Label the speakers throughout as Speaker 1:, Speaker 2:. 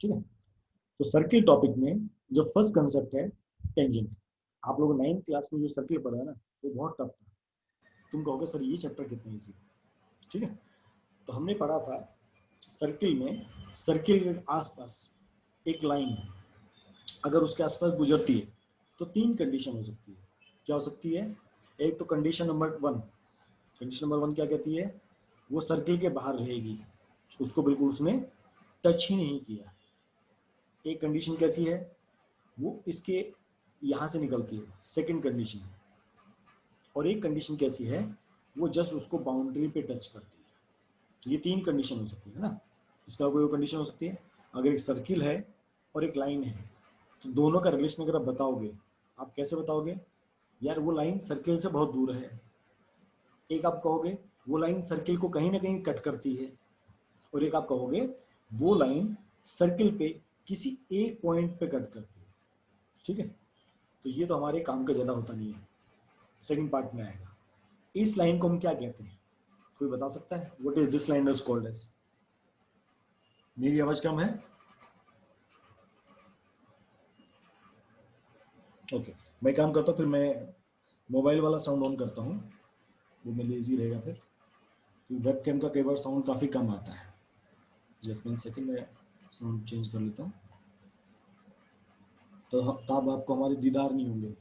Speaker 1: ठीक है। तो सर्किल टॉपिक में जो फर्स्ट कंसेप्ट है टेंजेंट। आप लोगों ने 9th क्लास में जो सर्किल पढ़ा है ना, वो बहुत टफ था। तुम कहोगे सर ये चैप्टर कितना ईजी। ठीक है, तो हमने पढ़ा था सर्किल में, सर्किल के आसपास एक लाइन अगर उसके आसपास गुजरती है तो 3 कंडीशन हो सकती है। क्या हो सकती है? एक तो कंडीशन नंबर 1, कंडीशन नंबर 1 क्या कहती है? वो सर्किल के बाहर रहेगी, उसको बिल्कुल उसने टच ही नहीं किया। एक कंडीशन कैसी है? वो इसके यहाँ से निकलती है, सेकंड कंडीशन। और एक कंडीशन कैसी है? वो जस्ट उसको बाउंड्री पे टच करती है। तो ये 3 कंडीशन हो सकती है ना। इसका कोई कंडीशन हो सकती है, अगर एक सर्किल है और एक लाइन है, तो दोनों का रिलेशन अगर आप बताओगे, आप कैसे बताओगे? यार वो लाइन सर्किल से बहुत दूर है। एक आप कहोगे वो लाइन सर्किल को कहीं ना कहीं कट करती है, और एक आप कहोगे वो लाइन सर्किल पे किसी एक पॉइंट पे कट करती है। ठीक है, तो ये तो हमारे काम का ज़्यादा होता नहीं है, सेकंड पार्ट में आएगा। इस लाइन को हम क्या कहते हैं? कोई बता सकता है? What is this line is called as? मेरी आवाज कम है? ओके, मैं काम करता हूँ, फिर मैं मोबाइल वाला साउंड ऑन करता हूँ, वो मेरे लिए ईजी रहेगा। फिर वेब कैम का कई बार साउंड काफ़ी कम आता है। जस्ट 1 सेकेंड, मैं साउंड चेंज कर लेता हूँ, तो तब आपको हमारे दीदार नहीं होंगे।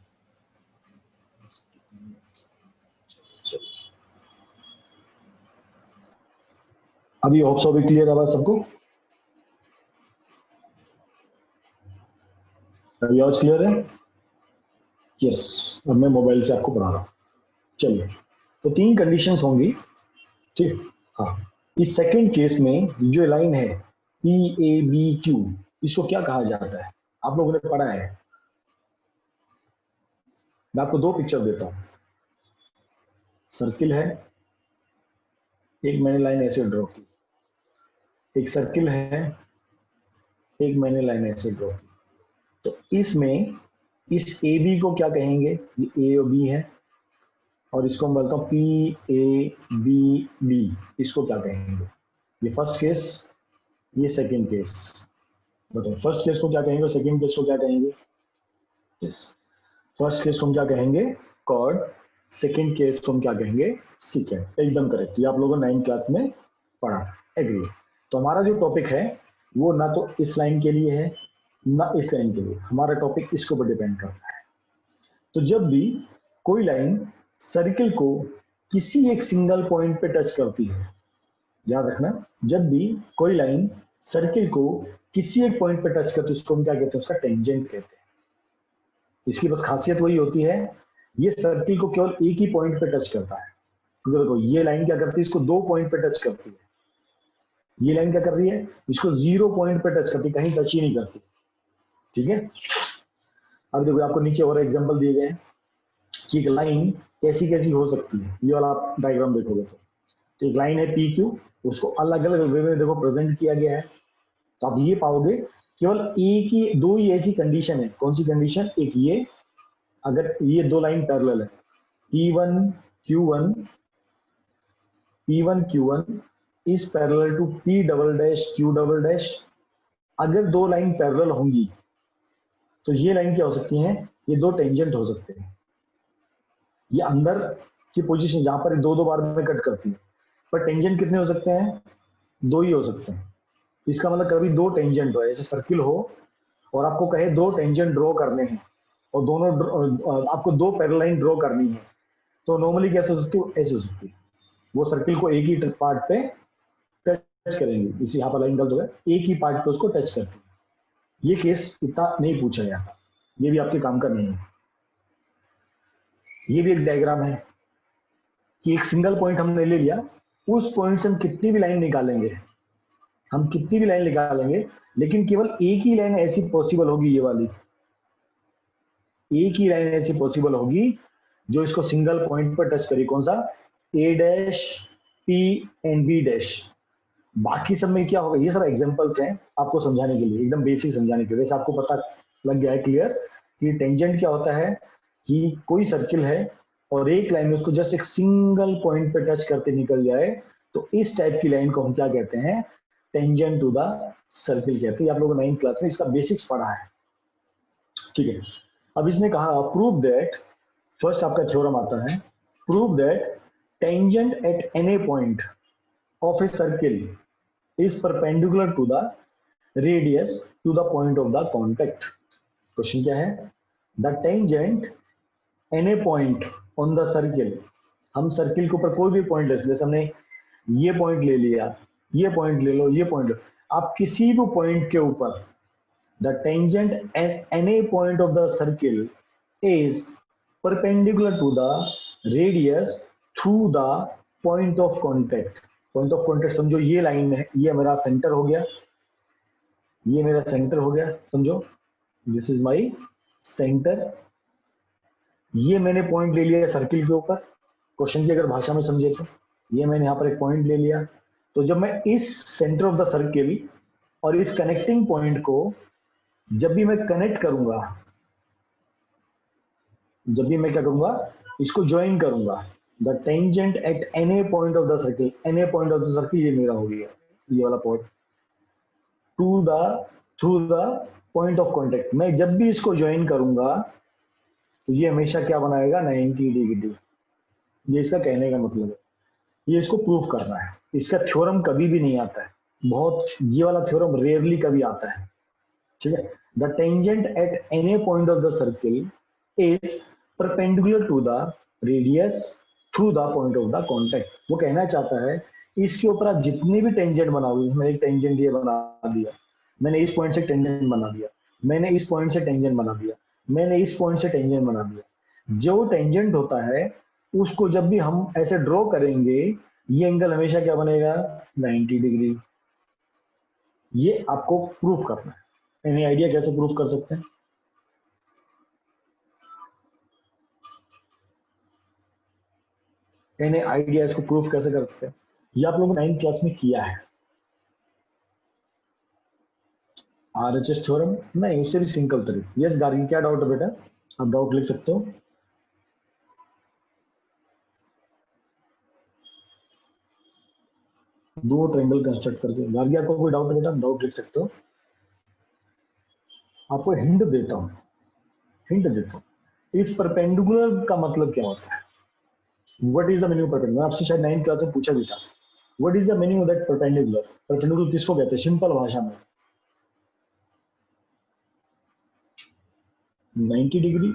Speaker 1: अभी होप सो भी क्लियर आवाज सबको? अभी आवाज क्लियर है? यस, अब मैं मोबाइल से आपको पढ़ा रहा हूँ। चलिए, तो 3 कंडीशंस होंगी। ठीक, हाँ। इस सेकंड केस में जो लाइन है पी ए बी क्यू, इसको क्या कहा जाता है? आप लोगों ने पढ़ा है। मैं आपको 2 पिक्चर देता हूं। सर्किल है, एक मैंने लाइन ऐसे ड्रॉ की, एक सर्किल है, एक मैंने लाइन ऐसे ड्रॉ की। तो इसमें इस ए बी को क्या कहेंगे? ये ए और बी है, और इसको मैं बोलता हूँ पी ए बी बी, इसको क्या कहेंगे? ये फर्स्ट केस, ये सेकंड केस। बताओ, फर्स्ट केस को क्या कहेंगे, सेकंड केस को क्या कहेंगे? यस, फर्स्ट केस को हम क्या कहेंगे? कॉर्ड। सेकंड केस को हम क्या कहेंगे? सीकेंड। एकदम करेक्ट, ये आप लोगों ने 9th क्लास में पढ़ा। एग्री। तो हमारा जो टॉपिक है वो ना तो इस लाइन के लिए है ना इस लाइन के लिए, हमारा टॉपिक इसके ऊपर डिपेंड करता है। तो जब भी कोई लाइन सर्किल को किसी एक सिंगल पॉइंट पे टच करती है, याद रखना, जब भी कोई लाइन सर्किल को किसी एक पॉइंट पे टच करती है, उसको हम क्या कहते हैं? उसका टेंजेंट कहते हैं। इसकी बस खासियत वही होती है, ये सर्किल को केवल एक ही पॉइंट पे टच करता है। क्योंकि देखो ये लाइन क्या करती है? इसको 2 पॉइंट पे टच करती है। ये लाइन क्या कर रही है? इसको 0 पॉइंट पे टच करती है, कहीं टच ही नहीं करती। ठीक है, अब देखो आपको नीचे और एग्जांपल दिए गए हैं कि एक लाइन कैसी कैसी हो सकती है। ये वाला आप डायग्राम देखोगे तो एक लाइन है पी क्यू, उसको अलग अलग वे में देखो प्रेजेंट किया गया है। तो आप ये पाओगे केवल एक ही, 2 ही ऐसी कंडीशन है। कौन सी कंडीशन? एक ये, अगर ये 2 लाइन पैरेलल है, P1 Q1, P1 Q1 is parallel to P double dash Q double dash. अगर 2 लाइन पैरेलल होंगी तो ये लाइन क्या हो सकती है? ये 2 टेंजेंट हो सकते हैं। ये अंदर की पोजीशन जहां पर 2-2 बार में कट करती है, पर टेंजेंट कितने हो सकते हैं? 2 ही हो सकते हैं। इसका मतलब कभी 2 टेंजेंट हो, ऐसे सर्किल हो और आपको कहे 2 टेंजेंट ड्रॉ करने हैं, और दोनों आपको 2 पैरेलल लाइन ड्रॉ करनी है, तो नॉर्मली कैसे हो सकती है? ऐसे हो सकती है। वो सर्किल को एक ही पार्ट पे टच करेंगे, इसी यहाँ पर लाइन गलत हो गया, एक ही पार्ट पे उसको टच करते हैं। ये केस इतना नहीं पूछा जाता, ये भी आपके काम का नहीं है। ये भी एक डायग्राम है कि एक सिंगल पॉइंट हमने ले लिया, उस पॉइंट से हम कितनी भी लाइन निकालेंगे, हम कितनी भी लाइन निकालेंगे, लेकिन केवल एक ही लाइन ऐसी पॉसिबल होगी, ये वाली एक ही लाइन ऐसी पॉसिबल होगी जो इसको सिंगल पॉइंट पर टच करी। कौन सा? A dash P and B dash. बाकी सब में क्या होगा? ये सब एग्जांपल्स हैं आपको समझाने के लिए, एकदम बेसिक समझाने के लिए। वैसे आपको पता लग गया है क्लियर कि टेंजेंट क्या होता है, कि कोई सर्किल है और एक लाइन उसको जस्ट एक सिंगल पॉइंट पे टच करके निकल जाए, तो इस टाइप की लाइन को हम क्या कहते हैं? टेंजेंट टू द सर्किल कहते हैं। आप लोगों ने 9th क्लास में इसका बेसिक्स पढ़ा है, ठीक है। अब इसने कहा प्रूव दैट, फर्स्ट आपका थ्योरम आता है, prove that tangent at any point of a circle is perpendicular to the radius to the point of the contact. Question क्या है, the tangent any point on the circle, हम circle के ऊपर कोई भी पॉइंट ले, जैसे हमने ये पॉइंट ले लिया, ये पॉइंट ले लो, ये पॉइंट, आप किसी भी पॉइंट के ऊपर, the tangent at any point of the circle is perpendicular to the radius through the point of contact. Point of contact समझो ये लाइन है, ये मेरा सेंटर हो गया, ये मेरा सेंटर हो गया, समझो दिस इज माई सेंटर, ये मैंने पॉइंट ले लिया सर्किल के ऊपर, क्वेश्चन की अगर भाषा में समझे तो ये मैंने यहाँ पर एक पॉइंट ले लिया। तो जब मैं इस सेंटर ऑफ द सर्किल और इस कनेक्टिंग पॉइंट को जब भी मैं कनेक्ट करूंगा, जब भी मैं क्या करूंगा, इसको ज्वाइन करूंगा, the tangent at any point of the circle, any point of the circle ये मेरा हो गया, ये वाला point, to the through the point of contact, मैं जब भी इसको ज्वाइन करूंगा तो ये हमेशा क्या बनाएगा, 90 डिग्री। ये इसका कहने का मतलब है, ये इसको प्रूफ करना है। इसका थ्योरम कभी भी नहीं आता है, बहुत, ये वाला थ्योरम रेयरली कभी आता है, ठीक है। The tangent at any point of the circle is perpendicular to the radius through the point of the contact. वो कहना चाहता है इसके ऊपर आप जितने भी टेंजेंट बनाओगे, मैंने एक टेंजेंट ये बना दिया, मैंने इस पॉइंट से टेंजेंट बना दिया, मैंने इस पॉइंट से टेंजेंट बना दिया, मैंने इस पॉइंट से टेंजेंट बना दिया, जो टेंजेंट होता है उसको जब भी हम ऐसे ड्रॉ करेंगे, ये एंगल हमेशा क्या बनेगा, 90 डिग्री। ये आपको प्रूफ करना है। एनी आइडिया कैसे प्रूफ कर सकते हैं? एनी आइडिया इसको प्रूफ कैसे कर सकते हैं? ये आप लोगों ने 9th क्लास में किया है, आरएचएस थ्योरम नहीं, उससे भी सिंपल तरीके। यस गार्गी, क्या डाउट है बेटा? आप डाउट लिख सकते हो। दो ट्रायंगल कंस्ट्रक्ट करके, गार्गी आपको कोई डाउट है बेटा? डाउट लिख सकते हो। आपको हिंट देता हूं, हिंट देता हूं, इस परपेंडिकुलर का मतलब क्या होता है? What is the meaning of perpendicular? आपसे शायद 9th क्लास में पूछा भी था, what is the meaning of that perpendicular? Perpendicular किसको कहते हैं सिंपल भाषा में? 90 डिग्री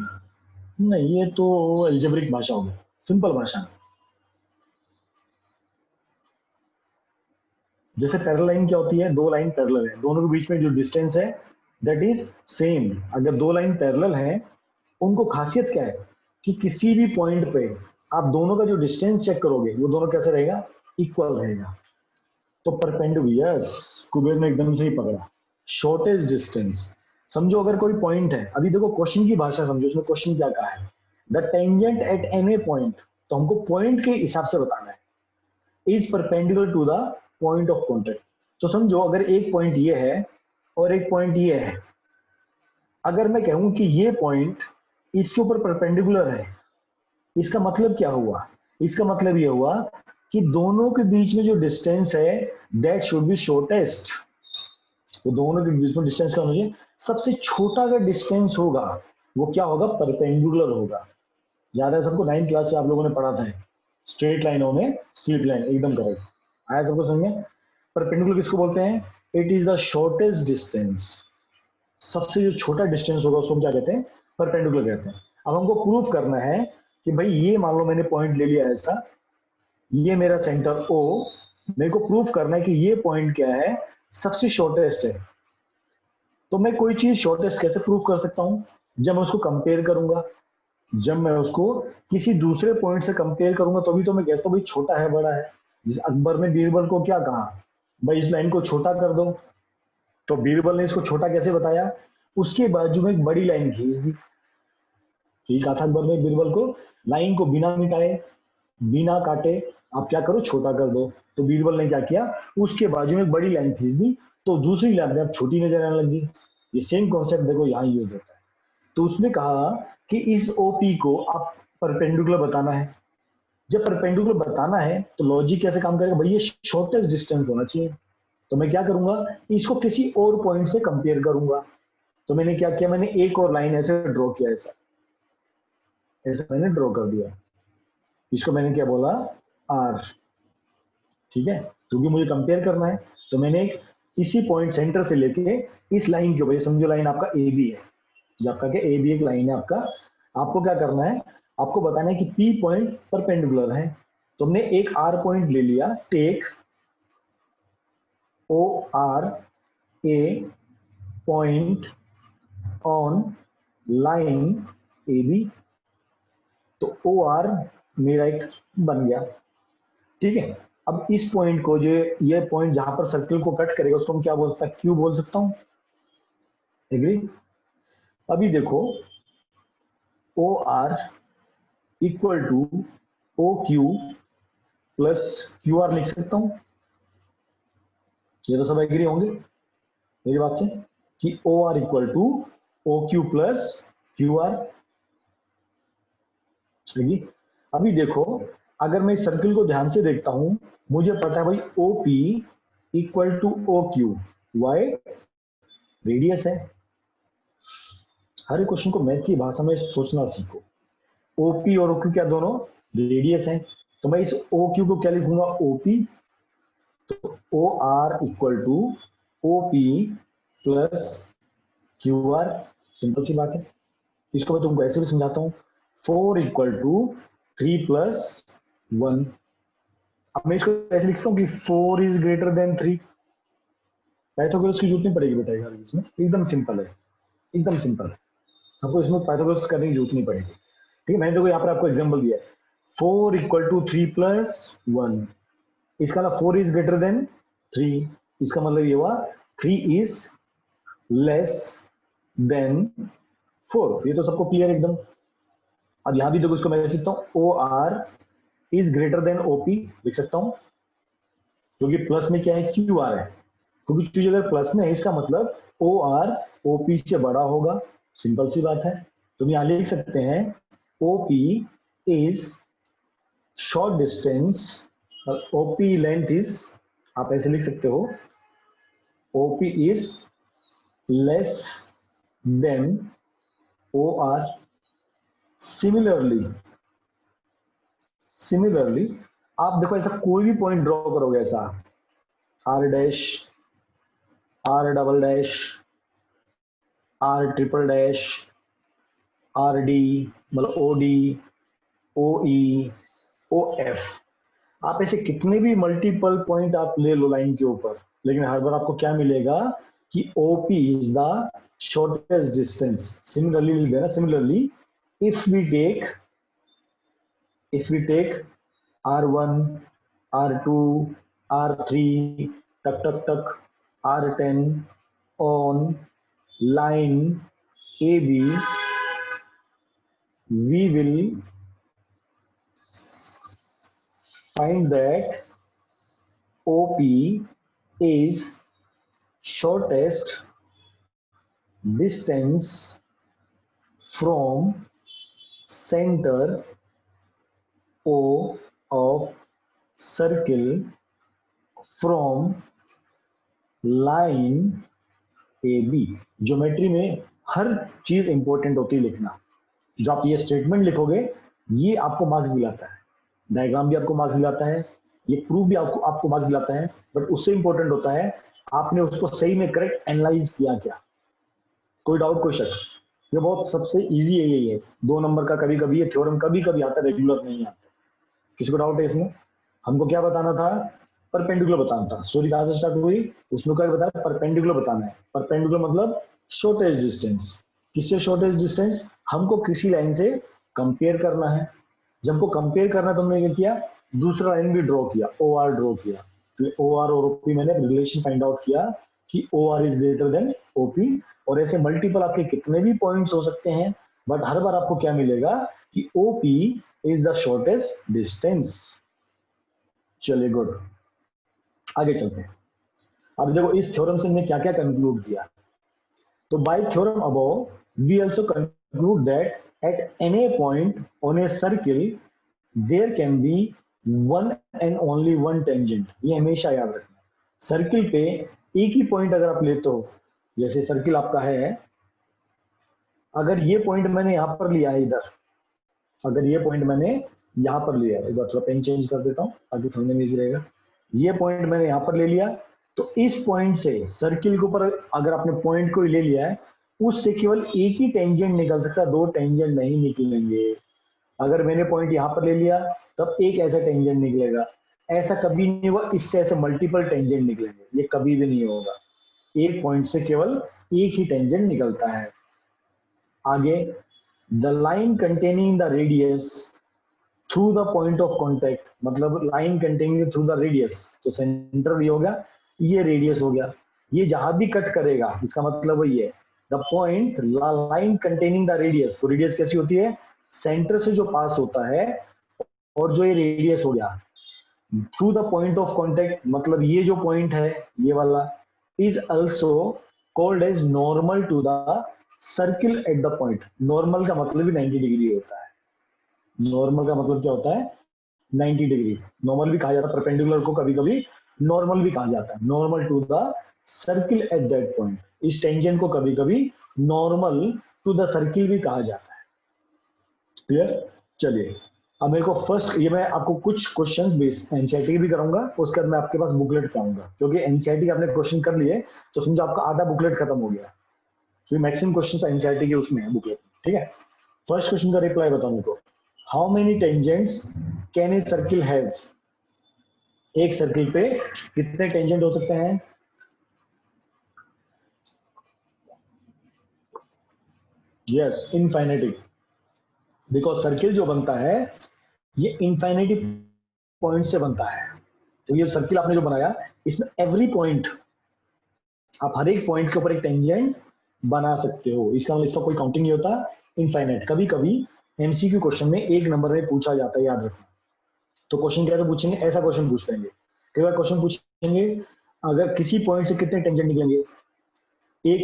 Speaker 1: नहीं, ये तो एल्जेब्रिक भाषा हो गई, सिंपल भाषा में जैसे पैरेलल लाइन क्या होती है, दो लाइन पैरेलल है, दोनों के बीच में जो डिस्टेंस है दैट इज सेम। अगर दो लाइन पैरेलल है, उनको खासियत क्या है कि किसी भी पॉइंट पे आप दोनों का जो डिस्टेंस चेक करोगे वो दोनों कैसे रहेगा, इक्वल रहेगा। तो परपेंडिकुलर, यस कुबेर ने एकदम सही पकड़ा, शॉर्टेस्ट डिस्टेंस। समझो अगर कोई पॉइंट है, अभी देखो क्वेश्चन की भाषा समझो, उसमें क्वेश्चन क्या कहा है, the tangent at any point, तो हमको पॉइंट के हिसाब से बताना है, is perpendicular to the point of contact. तो समझो अगर एक पॉइंट ये है और एक पॉइंट ये है, अगर मैं कहूं कि ये पॉइंट इसके ऊपर परपेंडिकुलर है, इसका मतलब क्या हुआ, इसका मतलब ये हुआ कि दोनों के बीच में जो डिस्टेंस है दैट शुड बी शॉर्टेस्ट। तो दोनों के बीच में डिस्टेंस का मुझे सबसे छोटा अगर डिस्टेंस होगा वो क्या होगा, परपेंडिकुलर होगा। याद है सबको, 9th क्लास में आप लोगों ने पढ़ा था, स्ट्रेट लाइनों में स्लिप लाइन, एकदम करेक्ट आया सबको समझ में? परपेंडिकुलर किसको बोलते हैं, it is the shortest distance, सबसे जो छोटा डिस्टेंस होगा उसको क्या कहते हैं, परपेंडिकुलर कहते हैं। अब हमको प्रूफ करना है कि भाई ये मान लो मैंने पॉइंट ले लिया ऐसा, ये मेरा सेंटर O, मेरे को प्रूफ करना है कि ये पॉइंट क्या है, सबसे शॉर्टेस्ट है। तो मैं कोई चीज शॉर्टेस्ट कैसे प्रूफ कर सकता हूं, जब मैं उसको कंपेयर करूंगा, जब मैं उसको किसी दूसरे पॉइंट से कंपेयर करूंगा तभी तो मैं कहता हूं भाई छोटा है बड़ा है। जिस अकबर ने बीरबल को क्या कहा, भाई इस लाइन को छोटा कर दो, तो बीरबल ने इसको छोटा कैसे बताया, उसके बाजू में एक बड़ी लाइन खींच दी। ठीक कहा था अकबर ने बीरबल को, लाइन को बिना मिटाए बिना काटे आप क्या करो, छोटा कर दो। तो बीरबल ने क्या किया, उसके बाजू में एक बड़ी लाइन खींच दी, तो दूसरी लाइन अब छोटी नजर आने लगी। ये सेम कॉन्सेप्ट देखो यहाँ यूज होता है। तो उसने कहा कि इस ओपी को आप परपेंडिकुलर बताना है। जब परपेंडिकुलर बताना है तो लॉजिक कैसे काम करेगा, भाई ये शॉर्टेस्ट डिस्टेंस होना चाहिए। तो मैं क्या करूंगा, इसको किसी और पॉइंट से कंपेयर करूंगा। तो मैंने क्या किया, मैंने एक और लाइन ऐसे ड्रॉ किया, ऐसा ऐसा मैंने ड्रॉ कर दिया, इसको मैंने क्या बोला, आर। ठीक है, क्योंकि मुझे कंपेयर करना है, तो मैंने इसी पॉइंट सेंटर से लेके इस लाइन के ऊपर, समझो लाइन आपका ए बी है, जो आपका क्या ए बी एक लाइन है आपका, आपको क्या करना है, आपको बताना है कि पी पॉइंट परपेंडिकुलर है। तो हमने एक आर पॉइंट ले लिया, take O R a point on line A B, तो ओ आर मेरा एक बन गया। ठीक है, अब इस पॉइंट को, जो ये पॉइंट जहां पर सर्कल को कट करेगा, उसको हम क्या बोल सकता है, क्यू बोल सकता हूं। एग्री। अभी देखो, O R equal to O Q plus Q R लिख सकता हूं। ये तो सब एग्री होंगे मेरी बात से, कि O R equal to O Q plus Q R. अभी देखो, अगर मैं इस सर्किल को ध्यान से देखता हूं, मुझे पता है भाई O P equal to O Q, why radius है। हर क्वेश्चन को मैथ की भाषा में सोचना सीखो। ओपी और ओक्यू क्या दोनों रेडियस है, तो मैं इस ओ क्यू को क्या लिखूंगा, ओपी। तो O R equal to O P plus Q R, simple सी बात है। इसको मैं तुमको ऐसे भी समझाता हूं, 4 इक्वल टू 3 प्लस 1। अब मैं इसको ऐसे लिखता हूं कि 4 इज ग्रेटर देन 3। पाइथागोरस की जरूरत नहीं पड़ेगी बेटा यार, इसमें एकदम सिंपल है, एकदम सिंपल है, आपको इसमें पाइथागोरस करने की जरूरत नहीं पड़ेगी। ठीक है, मैंने देखो यहाँ पर आपको एग्जांपल दिया है, 4 इक्वल टू 3 प्लस 1, इसका ना 4 इज ग्रेटर देन 3, इसका मतलब ये हुआ 3 इज लेस देन 4। ये तो सबको क्लियर एकदम। अब यहां भी देखो, इसको मैं लिख सकता हूं O R is greater than O P, लिख सकता हूं, क्योंकि प्लस में क्या है, क्यू आर है, क्योंकि चीज अगर प्लस में है इसका मतलब ओ आर ओपी से बड़ा होगा, सिंपल सी बात है। तो हम यहां लिख सकते हैं O P is short distance, O P length is, आप ऐसे लिख सकते हो, O P is less than O R. Similarly आप देखो, ऐसा कोई भी पॉइंट ड्रॉ करोगे, ऐसा R dash, R double dash, R triple dash, R D, मतलब ओ डी, ओ ई, ओ एफ, आप ऐसे कितने भी मल्टीपल पॉइंट आप ले लो लाइन के ऊपर, लेकिन हर बार आपको क्या मिलेगा कि OP is the shortest distance. Similarly लिख देना, similarly if we take R1, R2, R3, टक टक टक, R10 on line AB, we will find that OP is shortest distance from center O of circle from line AB। Geometry में हर चीज important होती है लिखना। जो आप ये स्टेटमेंट लिखोगे, ये आपको मार्क्स दिलाता है, डायग्राम भी आपको मार्क्स दिलाता है, ये प्रूफ भी आपको मार्क्स दिलाता है, बट उससे इंपॉर्टेंट होता है आपने उसको सही में करेक्ट एनालाइज किया क्या। कोई डाउट, कोई शक? ये बहुत सबसे इजी है, यही है 2 नंबर का। कभी कभी ये थ्योरम कभी कभी आता है, रेगुलर नहीं आता। किसी को डाउट है इसमें? हमको क्या बताना था, परपेंडिकुलर बताना था। स्टोरी कहां से स्टार्ट हुई, उसमें क्या बताया, परपेंडिकुलर बताना है। परपेंडिकुलर मतलब शॉर्टेस्ट डिस्टेंस। किससे शॉर्टेस्ट डिस्टेंस, हमको किसी लाइन से कंपेयर करना है। जब हमको कंपेयर करना है तो हमने क्या किया, दूसरा लाइन भी ड्रॉ किया, ओ आर ड्रॉ किया। फिर ओ आर और ओपी मैंने रिलेशन फाइंड आउट किया कि O R is greater than O P. और ऐसे मल्टीपल आपके कितने भी पॉइंट्स हो सकते हैं, बट हर बार आपको क्या मिलेगा कि OP is the shortest distance. चलिए गुड, आगे चलते हैं। अब देखो, इस थ्योरम से हमने क्या क्या कंक्लूड किया। तो by theorem above we also conclude that at any point on a circle there can be one and only one tangent. ये हमेशा याद रखना। सर्किल पे एक ही पॉइंट अगर आप लेते हो, जैसे सर्किल आपका है, अगर ये पॉइंट मैंने यहां पर लिया है इधर, अगर ये पॉइंट मैंने यहां पर लिया है, एक बार थोड़ा पेन चेंज कर देता हूं ताकि समझने में इजी रहेगा। ये पॉइंट मैंने यहां पर ले लिया, तो इस पॉइंट से सर्किल के ऊपर अगर आपने पॉइंट को ले लिया है, उससे केवल एक ही टेंजेंट निकल सकता है, दो टेंजेंट नहीं निकलेंगे। अगर मैंने पॉइंट यहां पर ले लिया तब एक ऐसा टेंजेंट निकलेगा, ऐसा कभी नहीं हुआ, इससे ऐसे मल्टीपल टेंजेंट निकलेंगे, ये कभी भी नहीं होगा। एक पॉइंट से केवल एक ही टेंजेंट निकलता है। आगे, the line containing the radius through the point of contact, मतलब line containing through the radius, तो सेंटर ये हो गया, ये रेडियस हो गया, ये जहां भी कट करेगा इसका मतलब वही है, the point line containing the radius. तो रेडियस कैसी होती है, सेंटर से जो पास होता है, और जो ये रेडियस हो गया through the point of contact, मतलब ये जो पॉइंट है ये वाला, is also called as normal to the circle at the point. Normal का मतलब भी 90 डिग्री होता है। नॉर्मल का मतलब क्या होता है, 90 डिग्री। नॉर्मल भी कहा जाता है, परपेंडिकुलर को कभी कभी नॉर्मल भी कहा जाता है। Normal to the circle at that point, इस टेंजेंट को कभी कभी नॉर्मल टू द सर्किल भी कहा जाता है। क्लियर? चलिए, अब मेरे को फर्स्ट, ये मैं आपको कुछ क्वेश्चंस बेस एनसीईआरटी भी कराऊंगा, उसके बाद मैं आपके पास बुकलेट पाऊंगा, क्योंकि एनसीईआरटी के आपने क्वेश्चन कर लिए तो समझो आपका आधा बुकलेट खत्म हो गया, क्योंकि मैक्सिमम क्वेश्चंस एनसीईआरटी के उसमें है बुकलेट। ठीक है, फर्स्ट क्वेश्चन का रिप्लाई बताओ मेरे को। How many tangents can a circle have? एक सर्किल पे कितने टेंजेंट हो सकते हैं? यस, इनफाइनाइटी। बिकॉज सर्किल जो बनता है ये इनफाइनाइटी पॉइंट से बनता है। तो ये सर्किल आपने जो बनाया, इसमें एवरी पॉइंट, आप हर एक पॉइंट के ऊपर एक टेंजेंट बना सकते हो, इसका मतलब इसका कोई काउंटिंग नहीं होता, इनफाइनाइट। कभी कभी एमसीक्यू क्वेश्चन में एक नंबर में पूछा जाता है, याद रखना। तो क्वेश्चन क्या पूछेंगे, ऐसा क्वेश्चन पूछ लेंगे। कई बार क्वेश्चन पूछेंगे, अगर किसी पॉइंट से कितने टेंजेंट निकलेंगे, एक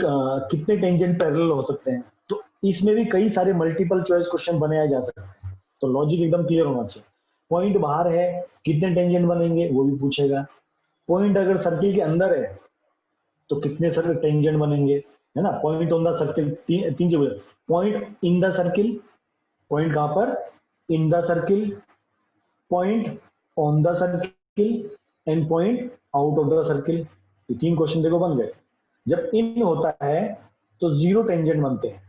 Speaker 1: कितने टेंजेंट पैरेलल हो सकते हैं, तो इसमें भी कई सारे मल्टीपल चॉइस क्वेश्चन बनाए जा सकते हैं। तो लॉजिक एकदम क्लियर होना चाहिए। पॉइंट बाहर है, कितने टेंजेंट बनेंगे वो भी पूछेगा। पॉइंट अगर सर्किल के अंदर है तो कितने सर्किल टेंजेंट बनेंगे, है ना। पॉइंट ऑन द सर्किल, तीन से point in the circle, point कहां पर, in the circle, point on the circle and point out of the circle. ये तीन क्वेश्चन देखो बन गए। जब इन होता है तो जीरो टेंजेंट बनते हैं,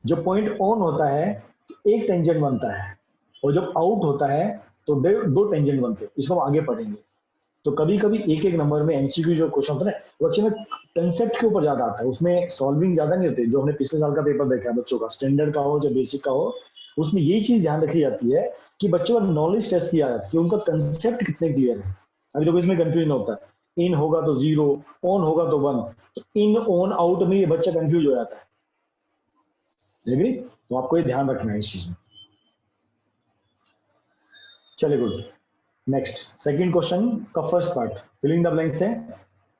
Speaker 1: जब पॉइंट ऑन होता है तो एक टेंजेंट बनता है, और जब आउट होता है तो दो टेंजेंट बनते हैं। इसको हम आगे पढ़ेंगे। तो कभी कभी एक एक नंबर में एमसीक्यू जो क्वेश्चन होता है ना, वो एक्चुअली में कंसेप्ट के ऊपर ज्यादा आता है, उसमें सॉल्विंग ज्यादा नहीं होती। जो हमने पिछले साल का पेपर देखा है बच्चों का, स्टैंडर्ड का हो या बेसिक का हो, उसमें यही चीज ध्यान रखी जाती है कि बच्चों का नॉलेज टेस्ट किया जाता है कि उनका कंसेप्ट कितने क्लियर है। अभी तो इसमें कंफ्यूजन होता है, इन होगा तो जीरो, ऑन होगा तो वन, तो इन ऑन आउट में ये बच्चा कंफ्यूज हो जाता है। एग्री? तो आपको ये ध्यान रखना है इस चीज में। चलिए, गुड। नेक्स्ट, सेकंड क्वेश्चन का first part, filling the blanks है।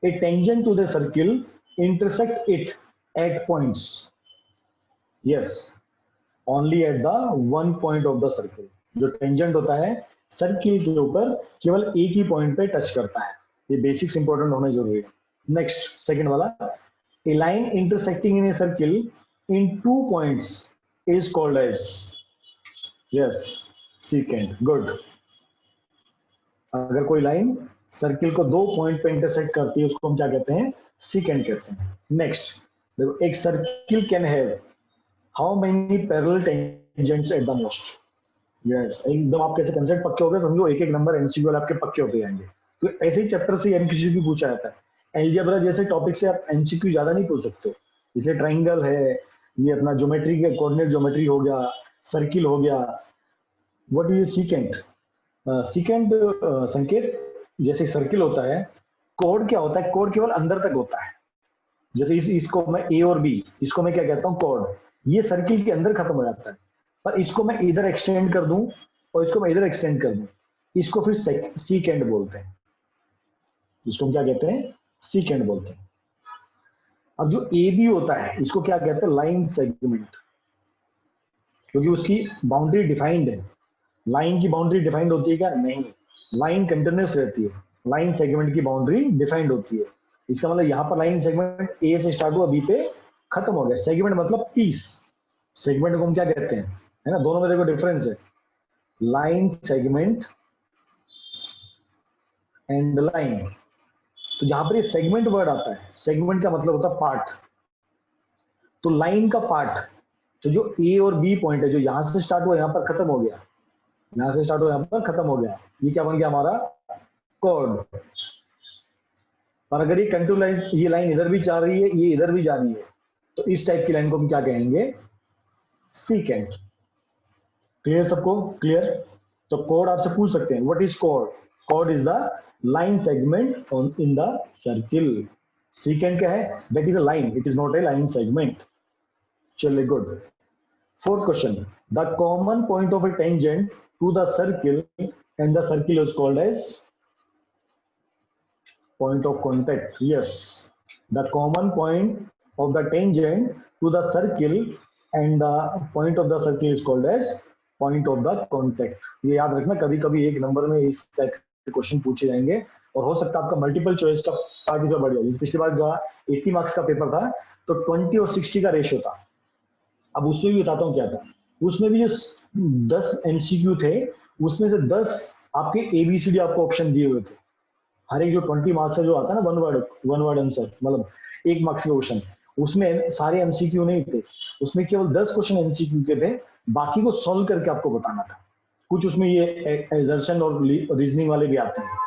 Speaker 1: A tangent to the circle intersect it at points. Yes, only at the one point of the circle. जो टेंजेंट होता है सर्किल के ऊपर केवल एक ही पॉइंट पे टच करता है। ये बेसिक्स इंपॉर्टेंट होना जरूरी है। नेक्स्ट, सेकंड वाला, a line intersecting in a circle in two points is called as, yes, secant. Good. अगर कोई लाइन सर्किल को दो पॉइंट पे इंटरसेक्ट करती है उसको हम क्या कहते हैं, सीकेंट कहते हैं। नेक्स्ट, देखो, एक circle can have how many parallel tangents at the most. Yes, एकदम आप कैसे कंसेप्ट पक्के हो गए, समझो एक एक नंबर एमसीक्यू आपके पक्के होते जाएंगे। तो ऐसे ही चैप्टर से एमसीक्यू पूछा जाता है। एलजेब्रा जैसे टॉपिक से आप एमसीक्यू ज्यादा नहीं पूछ सकते, इसलिए ट्राइंगल है, ये अपना ज्योमेट्री के कोऑर्डिनेट ज्योमेट्री हो गया, सर्किल हो गया। What is secant? सीकेंट संकेत, जैसे सर्किल होता है, कोड क्या होता है, कोड केवल अंदर तक होता है। जैसे इसको मैं ए और बी, इसको मैं क्या कहता हूँ, कोड, ये सर्किल के अंदर खत्म हो जाता है। पर इसको मैं इधर एक्सटेंड कर दूं और इसको मैं इधर एक्सटेंड कर दूं, इसको फिर सीकेंट बोलते हैं। इसको हम क्या कहते हैं, सीकेंट बोलते हैं। अब जो ए बी होता है इसको क्या कहते हैं, लाइन सेगमेंट, क्योंकि उसकी बाउंड्री डिफाइंड है। लाइन की बाउंड्री डिफाइंड होती है क्या, नहीं, लाइन कंटिन्यूअस रहती है। लाइन सेगमेंट की बाउंड्री डिफाइंड होती है। इसका मतलब यहाँ पर लाइन सेगमेंट ए से स्टार्ट हुआ, बी पे खत्म हो गया। सेगमेंट मतलब पीस, सेगमेंट को हम क्या कहते हैं, है ना, दोनों में देखो डिफरेंस है, लाइन सेगमेंट एंड लाइन। तो जहां पर ये सेगमेंट वर्ड आता है, सेगमेंट का मतलब होता है पार्ट, तो लाइन का पार्ट, तो जो ए और बी पॉइंट है, जो यहां से स्टार्ट हुआ यहां पर खत्म हो गया, यहां से स्टार्ट हुआ यहां पर खत्म हो गया, ये क्या बन गया हमारा कॉर्ड। और अगर ये कंटिन्यूस, ये लाइन इधर भी जा रही है, ये इधर भी जा रही है, तो इस टाइप की लाइन को हम क्या कहेंगे, सीकेंट। क्लियर सबको, क्लियर। तो कोड आपसे पूछ सकते हैं, what is code, code is the line segment on in the circle. Secant क्या है, that is a line, it is not a line segment. चलिए good. Fourth question, the common point of A tangent to the circle and the circle is called as point of contact. Yes, the common point of the tangent to the circle and the point of the circle is called as point of the contact. ये याद रखना, कभी कभी एक number में इस type के question पूछे जाएंगे, और हो सकता है आपका मल्टीपल चॉइस का पार्ट इसमें बढ़ जाए। जैसे पिछली बार जो 80 मार्क्स का पेपर था, तो 20 और 60 का रेशियो था। अब उसमें भी बताता हूँ क्या था, उसमें भी जो 10 एमसीक्यू थे, उसमें से 10 आपके एबीसीडी आपको ऑप्शन दिए हुए थे। हर एक जो 20 मार्क्स का जो आता है ना, वन वर्ड आंसर, मतलब 1 मार्क्स का क्वेश्चन, उसमें सारे एमसीक्यू नहीं थे, उसमें केवल 10 क्वेश्चन एमसीक्यू के थे, बाकी को सॉल्व करके आपको बताना था। कुछ उसमें ये एजर्शन और रीजनिंग वाले भी आते हैं।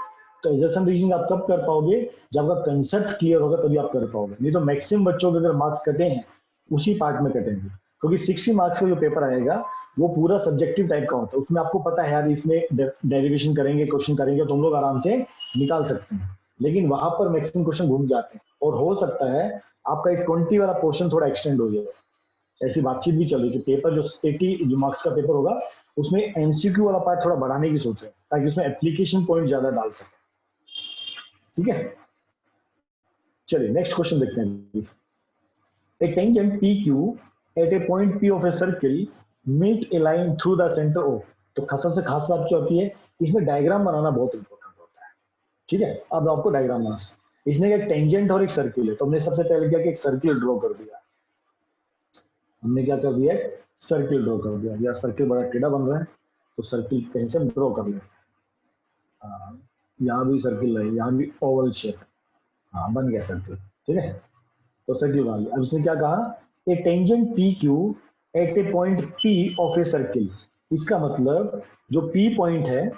Speaker 1: तो एजर्शन रीजनिंग आप कब कर पाओगे, जब आपका कंसेप्ट क्लियर होगा, तभी आप कर पाओगे। नहीं तो मैक्सिमम बच्चों के अगर मार्क्स कटे हैं, उसी पार्ट में कटेंगे, क्योंकि 60 मार्क्स का जो पेपर आएगा वो पूरा सब्जेक्टिव टाइप का होता है। उसमें आपको पता है यार, इसमें डेरिवेशन करेंगे, क्वेश्चन करेंगे, तो हम लोग आराम से निकाल सकते हैं, लेकिन वहां पर मैक्सिमम क्वेश्चन घूम जाते हैं, और हो सकता है आपका एक 20 वाला पोर्शन थोड़ा एक्सटेंड हो जाए। ऐसी बातचीत भी चल रही है कि पेपर जो 80 जो मार्क्स का पेपर होगा, उसमें एमसीक्यू वाला पार्ट थोड़ा बढ़ाने की सोच रहे हैं, ताकि उसमें एप्लीकेशन पॉइंट ज्यादा डाल सके। ठीक है, चलिए नेक्स्ट क्वेश्चन देखते हैं। A tangent P Q at a point P of a circle meet a line through the centre O. तो सबसे खास बात क्या होती है, इसमें डायग्राम बनाना बहुत इंपॉर्टेंट होता है। ठीक है, अब आपको डायग्राम बनाना, इसमें एक टेंजेंट और एक सर्किल है, तो हमने सबसे पहले क्या कि एक सर्किल ड्रॉ कर दिया। हमने क्या कर दिया, सर्किल ड्रॉ कर दिया। यार सर्किल बड़ा टेढ़ा बन रहा है, तो सर्किल कहीं से ड्रॉ कर लेते हैं। यहाँ भी सर्किल है, यहाँ भी ओवल शेप, हाँ बन गया सर्किल। ठीक है, तो सर्किल बना लिया। अब इसने क्या कहा, a tangent P Q at a point P of a circle. इसका मतलब जो पी पॉइंट है,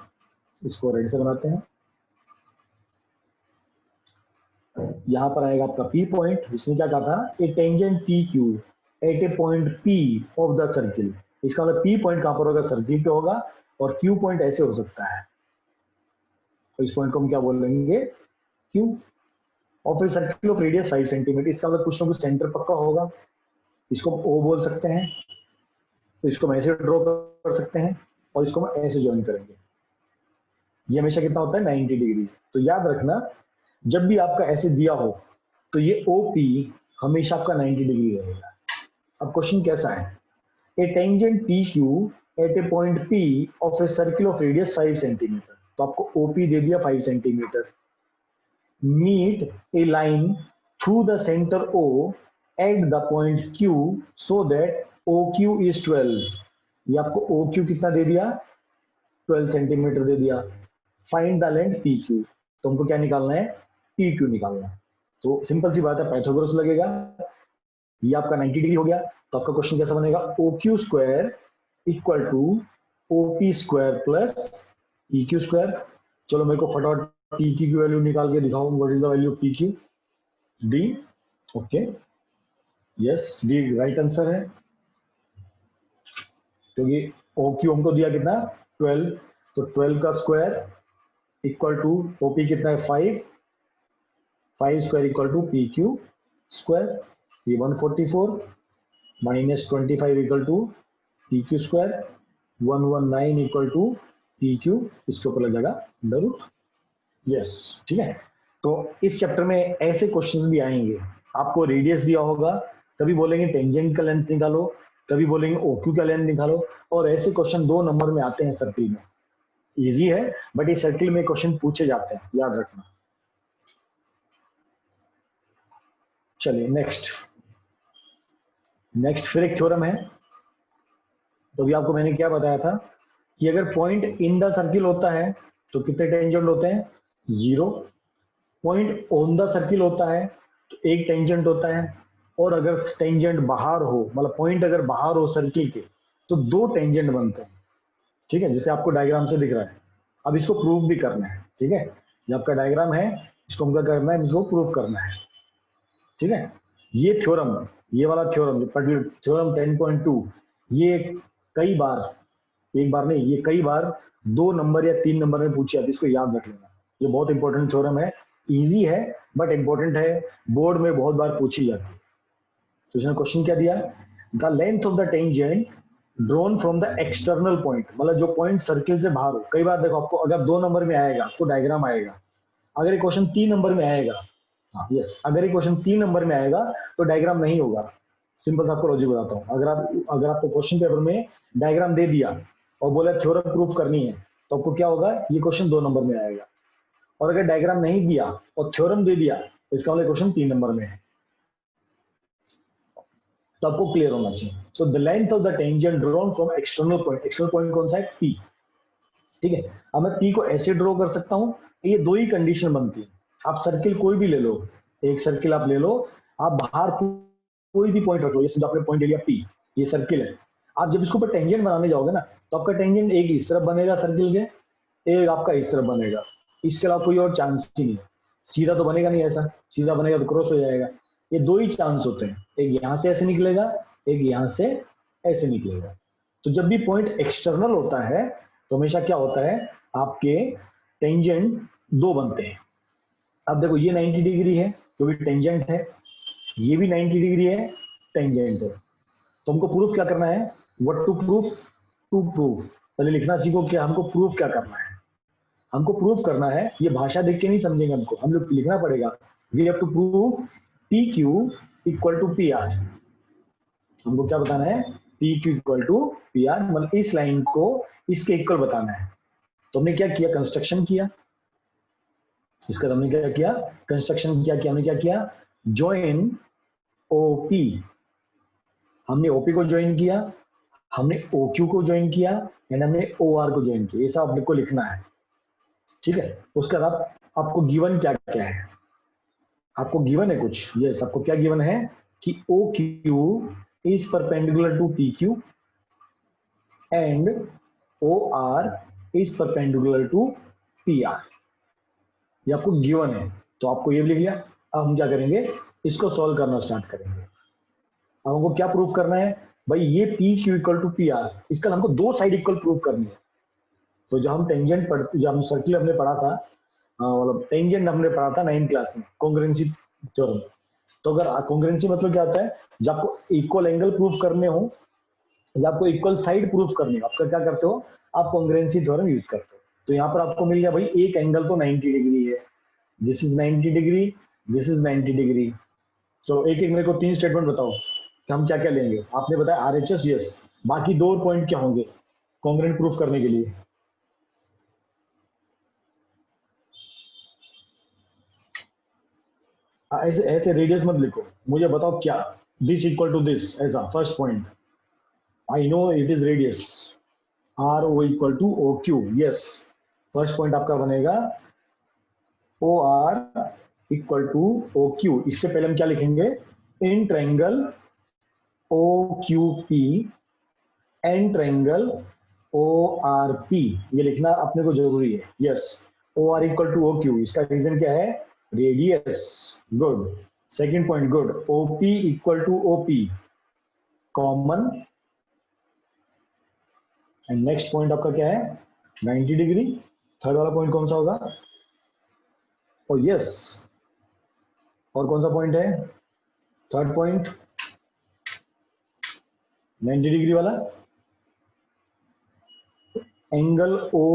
Speaker 1: इसको रेड से बनाते हैं, यहां पर आएगा आपका पी पॉइंट। इसने क्या कहा था, a tangent P Q at a point P of the circle. इसका मतलब पी पॉइंट कहां पर होगा, सर्किल पे होगा, और क्यू पॉइंट ऐसे हो सकता है, तो इस पॉइंट को हम क्या बोलेंगे, Q of a circle of radius 5 centimetre. इसका मतलब कुछ ना कुछ सेंटर पक्का होगा, इसको ओ बोल सकते हैं, तो इसको हम ऐसे ड्रॉ कर सकते हैं, और इसको हम ऐसे ज्वाइन करेंगे। ये हमेशा कितना होता है, 90 डिग्री। तो याद रखना, जब भी आपका ऐसे दिया हो, तो ये ओपी हमेशा आपका 90 डिग्री रहेगा। अब क्वेश्चन कैसा है, a tangent P Q at a point P of a circle of radius 5 centimetre. तो आपको ओपी दे दिया 5 centimetre, meet a line through the centre O at the point Q so that O Q is 12। ये आपको O Q कितना दे दिया, 12 centimetre दे दिया। Find the length P Q, तो हमको क्या निकालना है, पी क्यू निकालना है। तो सिंपल सी बात है, पाइथागोरस लगेगा। ये आपका 90 डिग्री हो गया, तो आपका क्वेश्चन कैसा बनेगा, O Q square equal to O P square plus P Q square. चलो मेरे को फटाफट पी क्यू की वैल्यू निकाल के दिखाओ, what is the value of P Q, D. Okay, yes D right answer है, क्योंकि ओ क्यू हमको दिया कितना, 12, तो 12 का स्क्वायर इक्वल टू ओपी कितना है, 5, 5 square equal to P Q square, ये 144 minus 25 equal to P Q square, 119 equal to P Q, इसके ऊपर लग जाएगा अंडर रूट। यस, ठीक है। तो इस चैप्टर में ऐसे क्वेश्चंस भी आएंगे, आपको रेडियस दिया होगा, कभी बोलेंगे टेंजेंट का लेंथ निकालो, कभी बोलेंगे ओक्यू का लेंथ निकालो, और ऐसे क्वेश्चन 2 नंबर में आते हैं सर्किल में। इजी है, बट ये सर्किल में क्वेश्चन पूछे जाते हैं, याद रखना। चलिए नेक्स्ट फिर एक थ्योरम है। तो अभी आपको मैंने क्या बताया था कि अगर पॉइंट इन द सर्किल होता है तो कितने टेंजेंट होते हैं, 0। पॉइंट ऑन द सर्किल होता है तो एक टेंजेंट होता है, और अगर टेंजेंट बाहर हो, मतलब पॉइंट अगर बाहर हो सर्किल के, तो 2 टेंजेंट बनते हैं। ठीक है, जैसे आपको डायग्राम से दिख रहा है। अब इसको प्रूव भी करना है। ठीक है, ये आपका डायग्राम है, इसको हमको करना है, इसको प्रूव करना है। ठीक है, ये थ्योरम, ये वाला थ्योरम, थ्योरम 10.2, ये कई बार, एक बार नहीं, ये कई बार 2 नंबर या 3 नंबर में पूछी जाती है, इसको याद रख लेना। ये बहुत इंपॉर्टेंट थ्योरम है, इजी है बट इंपॉर्टेंट है, बोर्ड में बहुत बार पूछी जाती है। तो इसने क्वेश्चन क्या दिया, the length of the tangent drawn from the external point, मतलब जो पॉइंट सर्किल से बाहर हो। कई बार देखो आपको अगर 2 नंबर में आएगा आपको डायग्राम आएगा, अगर ये क्वेश्चन 3 नंबर में आएगा, हाँ यस, अगर ये क्वेश्चन 3 नंबर में आएगा तो डायग्राम नहीं होगा। सिंपल सा आपको लॉजिक बताता हूँ, अगर आपको क्वेश्चन पेपर में डायग्राम दे दिया और बोला थ्योरम प्रूफ करनी है, तो आपको क्या होगा, ये क्वेश्चन 2 नंबर में आएगा। और अगर डायग्राम नहीं दिया और थ्योरम दे दिया, इसका मतलब क्वेश्चन 3 नंबर में है। तो आपको क्लियर होना चाहिए। So the length of the tangent drawn from external point, external point कौन सा है, पी। ठीक है, अब मैं पी को ऐसे ड्रॉ कर सकता हूँ, ये 2 ही कंडीशन बनती है। आप सर्किल कोई भी ले लो, एक सर्किल आप ले लो, आप बाहर कोई भी पॉइंट रख लो, जैसे आपने पॉइंट ले लिया पी, ये सर्किल है। आप जब इसके ऊपर टेंजेंट बनाने जाओगे ना, तो आपका टेंजेंट एक इस तरफ बनेगा सर्किल के, एक आपका इस तरफ बनेगा, इसके अलावा कोई और चांस ही नहीं है। सीधा तो बनेगा नहीं, ऐसा सीधा बनेगा तो क्रॉस हो जाएगा। ये 2 ही चांस होते हैं, एक यहां से ऐसे निकलेगा, एक यहां से ऐसे निकलेगा। तो जब भी पॉइंट एक्सटर्नल होता है तो हमेशा क्या होता है, आपके टेंजेंट 2 बनते हैं। अब देखो ये 90 डिग्री है क्योंकि टेंजेंट है, ये भी 90 डिग्री है, टेंजेंट है। तो हमको प्रूफ क्या करना है, व्हाट टू प्रूफ, पहले लिखना सीखो कि हमको प्रूफ क्या करना है। हमको प्रूफ करना है, ये भाषा देख के नहीं समझेंगे, हमको हम लोग लिखना पड़ेगा। We have to proof P Q equal to P R. हमको क्या बताना है, P Q equal to P R, मतलब इस लाइन को इसके इक्वल बताना है। तो हमने क्या किया, कंस्ट्रक्शन किया, इसका हमने क्या किया, कंस्ट्रक्शन किया, हमने क्या किया, ज्वाइन ओपी, हमने ओपी को ज्वाइन किया, हमने ओक्यू को ज्वाइन किया, एंड हमने ओ आर को ज्वाइन किया। ये सब अपने को लिखना है। ठीक है, उसके बाद आपको गिवन क्या क्या है, आपको गिवन है कुछ, यस, आपको क्या गिवन है कि O Q is perpendicular to P Q and O R is perpendicular to P R. ये आपको गिवन है, तो आपको ये भी लिख लिया। अब हम क्या करेंगे, इसको सॉल्व करना स्टार्ट करेंगे। अब हमको क्या प्रूफ करना है, भाई ये P Q equal to P R, इसका हमको 2 साइड इक्वल प्रूफ करनी है। तो जब हम टेंजेंट पढ़ते, जब हम सर्किल हमने पढ़ा था, मतलब टेंजेंट हमने पढ़ा था 9th क्लास में, कॉन्ग्रुएंसी थ्योरम। तो अगर कॉन्ग्रुएंसी मतलब क्या होता है, जब आपको इक्वल एंगल प्रूफ करने हो या आपको इक्वल साइड प्रूफ करनी हो, आपका क्या करते हो, आप कॉन्ग्रुएंसी थ्योरम यूज करते हो। तो यहाँ पर आपको मिल गया भाई, एक एंगल तो 90 डिग्री है, this is 90 degree, this is 90 degree. तो एक एक मेरे को 3 स्टेटमेंट बताओ कि हम क्या क्या लेंगे। आपने बताया आरएचएस, यस, बाकी 2 पॉइंट क्या होंगे कॉन्ग्रुएंट प्रूफ करने के लिए, ऐसे ऐसे रेडियस मत लिखो, मुझे बताओ क्या, दिस इक्वल टू दिस, ऐसा first point, I know it is radius, R O equal to O Q, yes, first point आपका बनेगा O R equal to O Q. इससे पहले हम क्या लिखेंगे, in triangle O Q P and triangle O R P, ये लिखना अपने को जरूरी है। Yes, O R equal to O Q, इसका रीजन क्या है, radius, good. Second point, good, OP equal to O P, common. And next point आपका क्या है, 90 डिग्री। थर्ड वाला पॉइंट कौन सा होगा, ओ यस, और कौन सा पॉइंट है, थर्ड पॉइंट 90 डिग्री वाला, angle O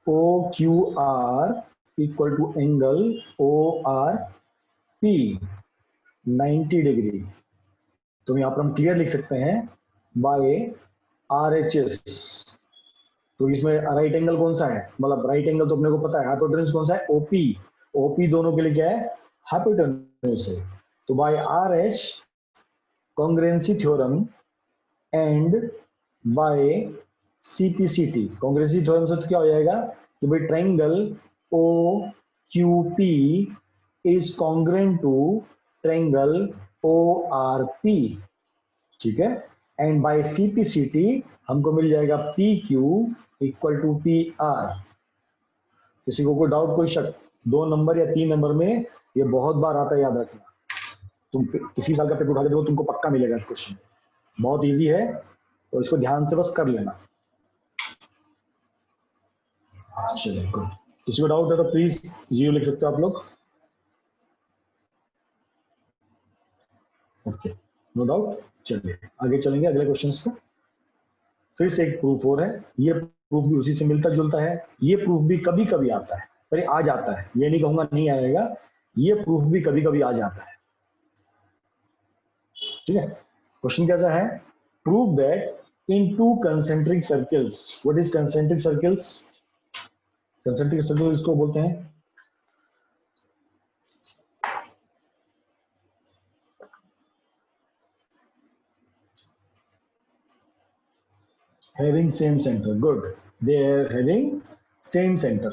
Speaker 1: O Q R equal to angle O R P 90 degree. तो यहाँ पर हम क्लियर लिख सकते हैं बाय आर एच एस, तो इसमें राइट एंगल कौन सा है, मतलब राइट एंगल तो अपने को पता है, हाइपोटेन्यूज कौन सा है, ओपी। ओपी दोनों के लिए क्या है, हाइपोटेन्यूज है। तो by R H congruency theorem and by CPCT, congruency theorem से तो क्या हो जाएगा कि भाई triangle O Q P is congruent to triangle O R P, ठीक है। एंड बाय सीपीसीटी हमको मिल जाएगा P Q equal to P R. किसी को कोई डाउट, कोई शक, 2 नंबर या 3 नंबर में ये बहुत बार आता है, याद रखना। तुम किसी साल का पेपर उठा के देखो, तुमको पक्का मिलेगा क्वेश्चन, बहुत इजी है, तो इसको ध्यान से बस कर लेना। चलिए गुड, किसी को डाउट है तो प्लीज 0 लिख सकते हो आप लोग। Okay, no doubt. चलिए आगे चलेंगे अगले क्वेश्चंस को। फिर से एक प्रूफ और है, ये प्रूफ भी उसी से मिलता जुलता है। ये प्रूफ भी कभी कभी आता है, पर आ जाता है, ये नहीं कहूंगा नहीं आएगा, ये प्रूफ भी कभी कभी आ जाता है, ठीक है। क्वेश्चन कैसा है, prove that in 2 concentric circles, what is concentric circles, concentric circles को बोलते हैं having same center, good, they are having same center।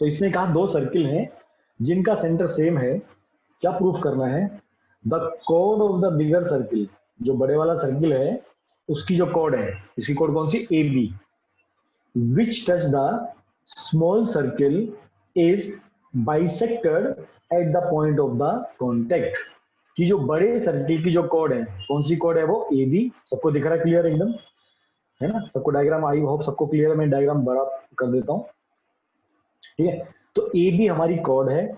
Speaker 1: तो इसने कहा 2 सर्किल हैं जिनका सेंटर सेम है, क्या प्रूफ करना है, the code of the bigger circle, जो बड़े वाला सर्किल है उसकी जो कोड है, इसकी कोड कौन सी, A B, which touch the small circle is bisected at the point of the contact, कि जो बड़े सर्किल की जो कोड है, कौन सी कोड है वो, ए बी। सबको दिख रहा है क्लियर एकदम, है ना, सबको डायग्राम, आई होप सबको क्लियर है, मैं डायग्राम बड़ा कर देता हूं, ठीक है। तो ए बी हमारी कोड है,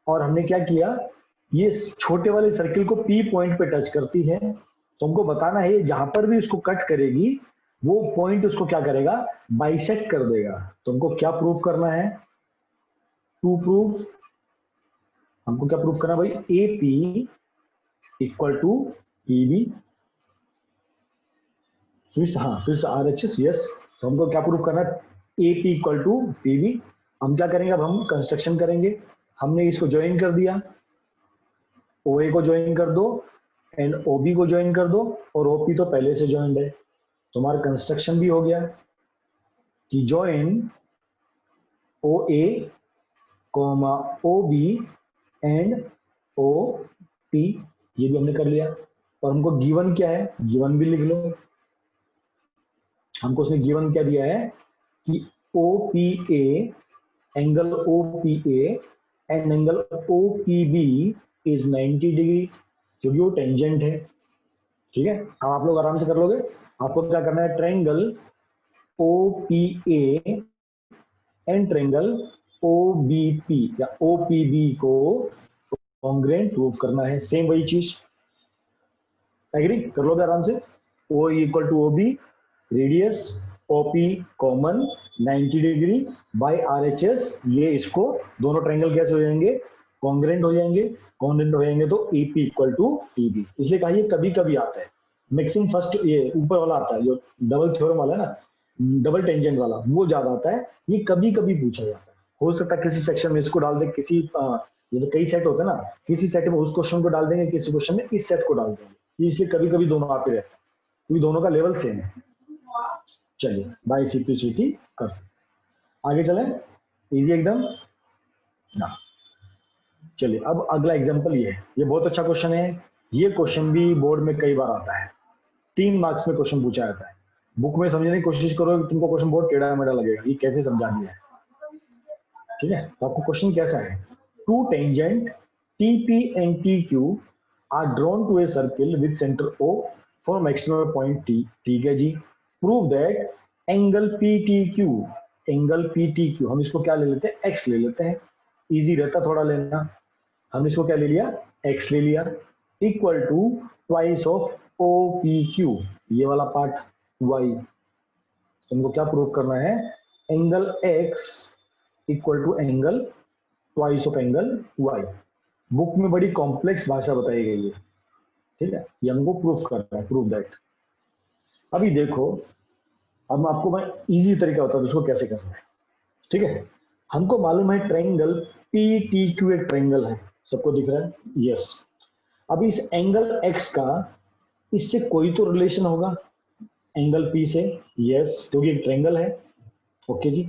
Speaker 1: और हमने क्या किया, ये छोटे वाले सर्किल को पी पॉइंट पे टच करती है, तो हमको बताना है जहां पर भी उसको कट करेगी वो पॉइंट उसको क्या करेगा, बाइसेक्ट कर देगा। तो हमको क्या प्रूफ करना है, टू प्रूफ, हमको क्या प्रूफ करना है भाई, A P equal to P B, फिर से आर एच एस, यस। तो हमको क्या प्रूफ करना है, A P equal to P B. हम क्या करेंगे, अब हम कंस्ट्रक्शन करेंगे, हमने इसको ज्वाइन कर दिया, ओ ए को ज्वाइन कर दो एंड ओ बी को ज्वाइन कर दो, और ओ पी तो पहले से ज्वाइंड है, तो हमारा कंस्ट्रक्शन भी हो गया कि join O A comma O B and O P, ये भी हमने कर लिया। और हमको गिवन क्या है, गिवन भी लिख लो, हमको उसने गिवन क्या दिया है कि O P A, angle O P A and angle O P B is 90 degree, क्योंकि वो टेंजेंट है, ठीक है। अब आप लोग आराम से कर लोगे। आपको क्या करना है, triangle O P A and triangle O B P या ओ पी बी को कॉन्ग्रुएंट प्रूव करना है, सेम वही चीज, एग्री कर लोगे आराम से। O equal to O B, radius O P common 90 degree by RHS, ये इसको दोनों ट्रायंगल कैसे हो जाएंगे, कॉन्ग्रुएंट हो जाएंगे, कॉन्ग्रुएंट हो जाएंगे तो एपी इक्वल टू पीबी। इसलिए कहा ये कभी कभी आता है, मैक्सिमम फर्स्ट ये ऊपर वाला आता है जो डबल थ्योरम वाला है ना, डबल टेंजेंट वाला, वो ज्यादा आता है, ये कभी कभी पूछा जाता है। हो सकता है किसी सेक्शन में इसको डाल दे, किसी जैसे कई सेट होते हैं ना, किसी सेट में उस क्वेश्चन को डाल देंगे, किसी क्वेश्चन में इस सेट को डाल देंगे, इसलिए कभी कभी दोनों आते रहते हैं, क्योंकि दोनों का लेवल सेम है। चलिए बाय सिंप्लिसिटी कर सकते, आगे चले, इजी एकदम ना। चलिए अब अगला एग्जांपल ये बहुत अच्छा क्वेश्चन है, ये क्वेश्चन भी बोर्ड में कई बार आता है, 3 मार्क्स में क्वेश्चन पूछा जाता है। बुक में समझने की कोशिश करो, तुमको क्वेश्चन बहुत टेढ़ा मेढ़ा लगेगा, ये कैसे समझा दिया है, ठीक है। तो आपको क्वेश्चन कैसा है, two tangent TP and TQ are drawn to a circle with center O from external point T, ठीक है जी। Prove that angle PTQ, angle PTQ हम इसको क्या ले लेते हैं, x ले लेते हैं, इजी रहता थोड़ा लेना, हमने इसको क्या ले लिया, x ले लिया, equal to twice of OPQ, ये वाला पार्ट y। तुमको क्या प्रूव करना है, angle x equal to angle twice of angle y। Book में बड़ी कॉम्प्लेक्स भाषा बताई गई है, ठीक है, ये हमको प्रूफ करना है, प्रूव दैट। अभी देखो अब मैं आपको इजी तरीका बता दूं उसको कैसे करना है। ठीक है, हमको मालूम है ट्रायंगल पी टी क्यू एक ट्रायंगल है, सबको दिख रहा है? यस। अब इस एंगल एक्स का इससे कोई तो रिलेशन होगा एंगल पी से, यस, क्योंकि एक ट्रायंगल है। ओके जी।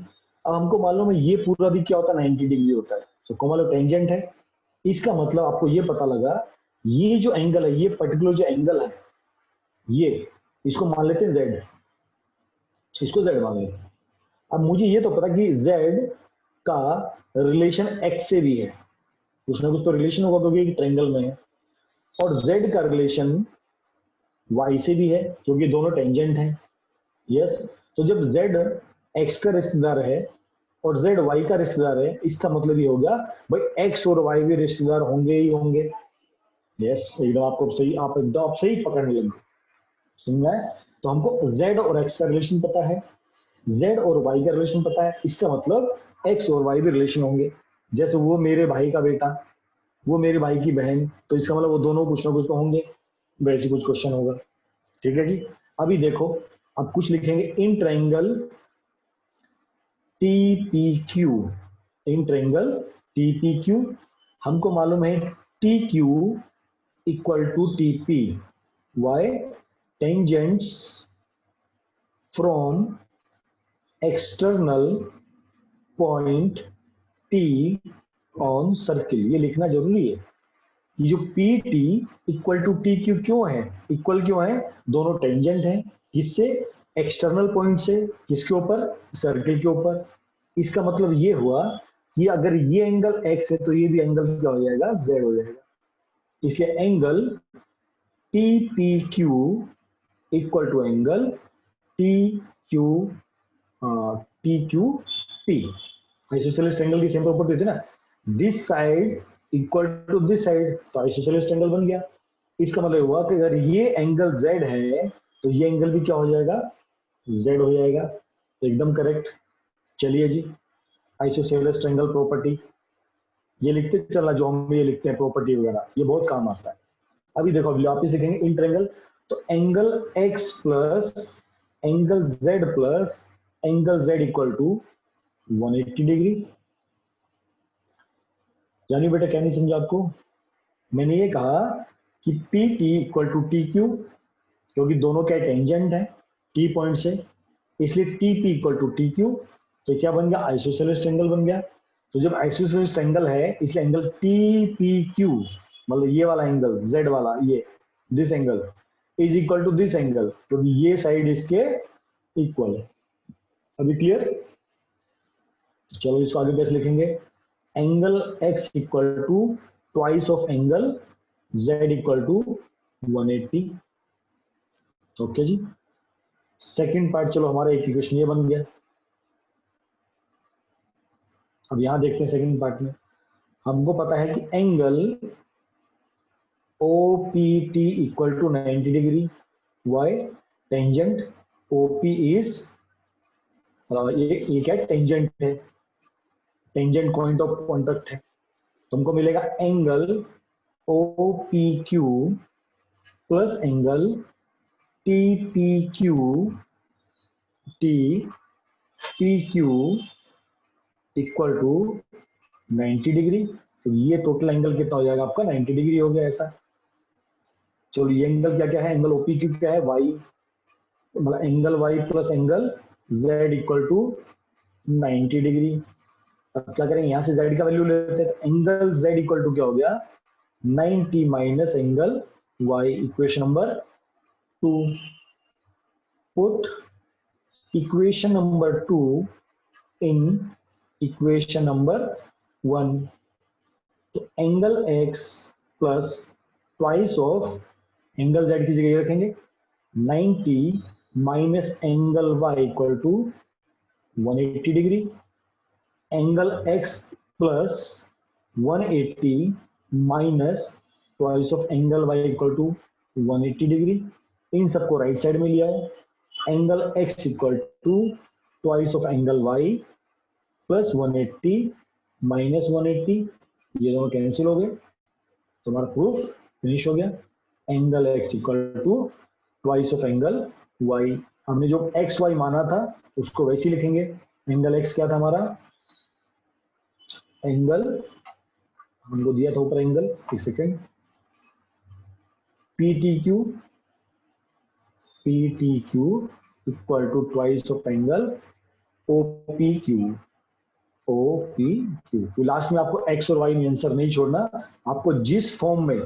Speaker 1: अब हमको मालूम है ये पूरा भी क्या होता है, 90 डिग्री होता है। तो कॉमन टेंजेंट है, इसका मतलब आपको ये पता लगा ये जो एंगल है, ये पर्टिकुलर जो एंगल है, ये इसको मान लेते हैं जेड, इसको जेड मान लेते हैं। अब मुझे ये तो पता कि जेड का रिलेशन एक्स से भी है, कुछ ना कुछ तो रिलेशन होगा क्योंकि एक ट्रायंगल में है। और जेड का रिलेशन वाई से भी है क्योंकि दोनों टेंजेंट हैं। यस। तो जब जेड एक्स का रिश्तेदार है और जेड वाई का रिश्तेदार है, इसका मतलब ये हो गया भाई एक्स और वाई भी रिश्तेदार होंगे ही होंगे। यस, एकदम आपको सही, आप एकदम आप सही पकड़ने लगे, समझा है? तो हमको जेड और एक्स का रिलेशन पता है, जेड और वाई का रिलेशन पता है, इसका मतलब एक्स और वाई भी रिलेशन होंगे। जैसे वो मेरे भाई का बेटा, वो मेरे भाई की बहन, तो इसका मतलब वो दोनों कुछ ना कुछ तो होंगे, वैसे कुछ क्वेश्चन होगा। ठीक है जी। अभी देखो, अब कुछ लिखेंगे in triangle T P Q, in triangle T P Q हमको मालूम है T Q equal to T P, why tangents from external point T on circle, ये लिखना जरूरी है। ये जो P T equal to T Q क्यों है, इक्वल क्यों है? दोनों टेंजेंट है, किससे? एक्सटर्नल पॉइंट से, किसके ऊपर? सर्किल के ऊपर। इसका मतलब ये हुआ कि अगर ये एंगल एक्स है तो ये भी एंगल क्या हो जाएगा, जेड हो जाएगा। इसलिए angle T P Q equal to angle T Q T Q P. Isosceles triangle की सेम प्रॉपर्टी होती है ना, this side equal to this side, तो आइसोसेलेस ट्रायंगल बन गया। इसका मतलब हुआ कि अगर ये एंगल z है तो ये एंगल भी क्या हो जाएगा, z हो जाएगा। एकदम करेक्ट। चलिए जी, आइसोसेलेस ट्रायंगल प्रॉपर्टी ये लिखते चला, जो हम ये लिखते हैं प्रॉपर्टी वगैरह, ये बहुत काम आता है। अभी देखो, अभी वापिस लिखेंगे इन ट्रायंगल, तो angle x plus angle z plus angle z equal to 180 degree. Jani बेटा, क्या नहीं समझा आपको? मैंने ये कहा कि P T equal to T Q, क्योंकि दोनों क्या टेंजेंट है टी पॉइंट से, इसलिए T P equal to T Q. तो क्या बन गया, आइसोसेलेस ट्रायंगल बन गया। तो जब आइसोसेलेस ट्रायंगल है इसलिए एंगल टी पी क्यू, मतलब ये वाला एंगल जेड वाला, ये this angle is equal to this angle, क्योंकि ये साइड इसके इक्वल है। अभी क्लियर? चलो इसको आगे कैसे लिखेंगे, angle x equal to twice of angle z equal to 180। Okay जी। सेकंड पार्ट, चलो हमारा एक इक्वेशन ये बन गया। अब यहां देखते हैं सेकंड पार्ट में, हमको पता है कि angle O P T equal to 90 degree, why tangent O P is, ये क्या टेंजेंट है, टेंजेंट पॉइंट ऑफ कॉन्टेक्ट है। तुमको मिलेगा angle O P Q plus angle T P Q T P Q equal to 90 degree. तो ये total angle कितना हो जाएगा आपका, 90 डिग्री हो गया ऐसा। चलो ये एंगल क्या क्या है, एंगल ओपी क्यू क्या है, वाई, मतलब angle y plus angle z equal to 90 degree. अब क्या करेंगे, यहां से जेड का वैल्यू लेते हैं, तो एंगल जेड इक्वल टू क्या हो गया, 90 minus angle Y, equation number 2। Put equation number 2 in equation number 1। तो angle x plus twice of angle z की जगह रखेंगे 90 minus angle y equal to 180 degree, angle x plus 180 minus twice of angle y equal to 180 degree. इन सबको right side में लिया है, angle x equal to twice of angle y plus 180 minus 180, ये दोनों कैंसिल हो गए, तुम्हारा प्रूफ फिनिश हो गया। Angle x equal to twice of angle y। हमने जो एक्स वाई माना था उसको वैसे ही लिखेंगे। एंगल एक्स क्या था हमारा, एंगल हमको दिया था ऊपर एंगल, एक second, P T Q, P T Q equal to twice of angle O P Q, O P Q. तो लास्ट में आपको एक्स और वाई में आंसर नहीं छोड़ना, आपको जिस फॉर्म में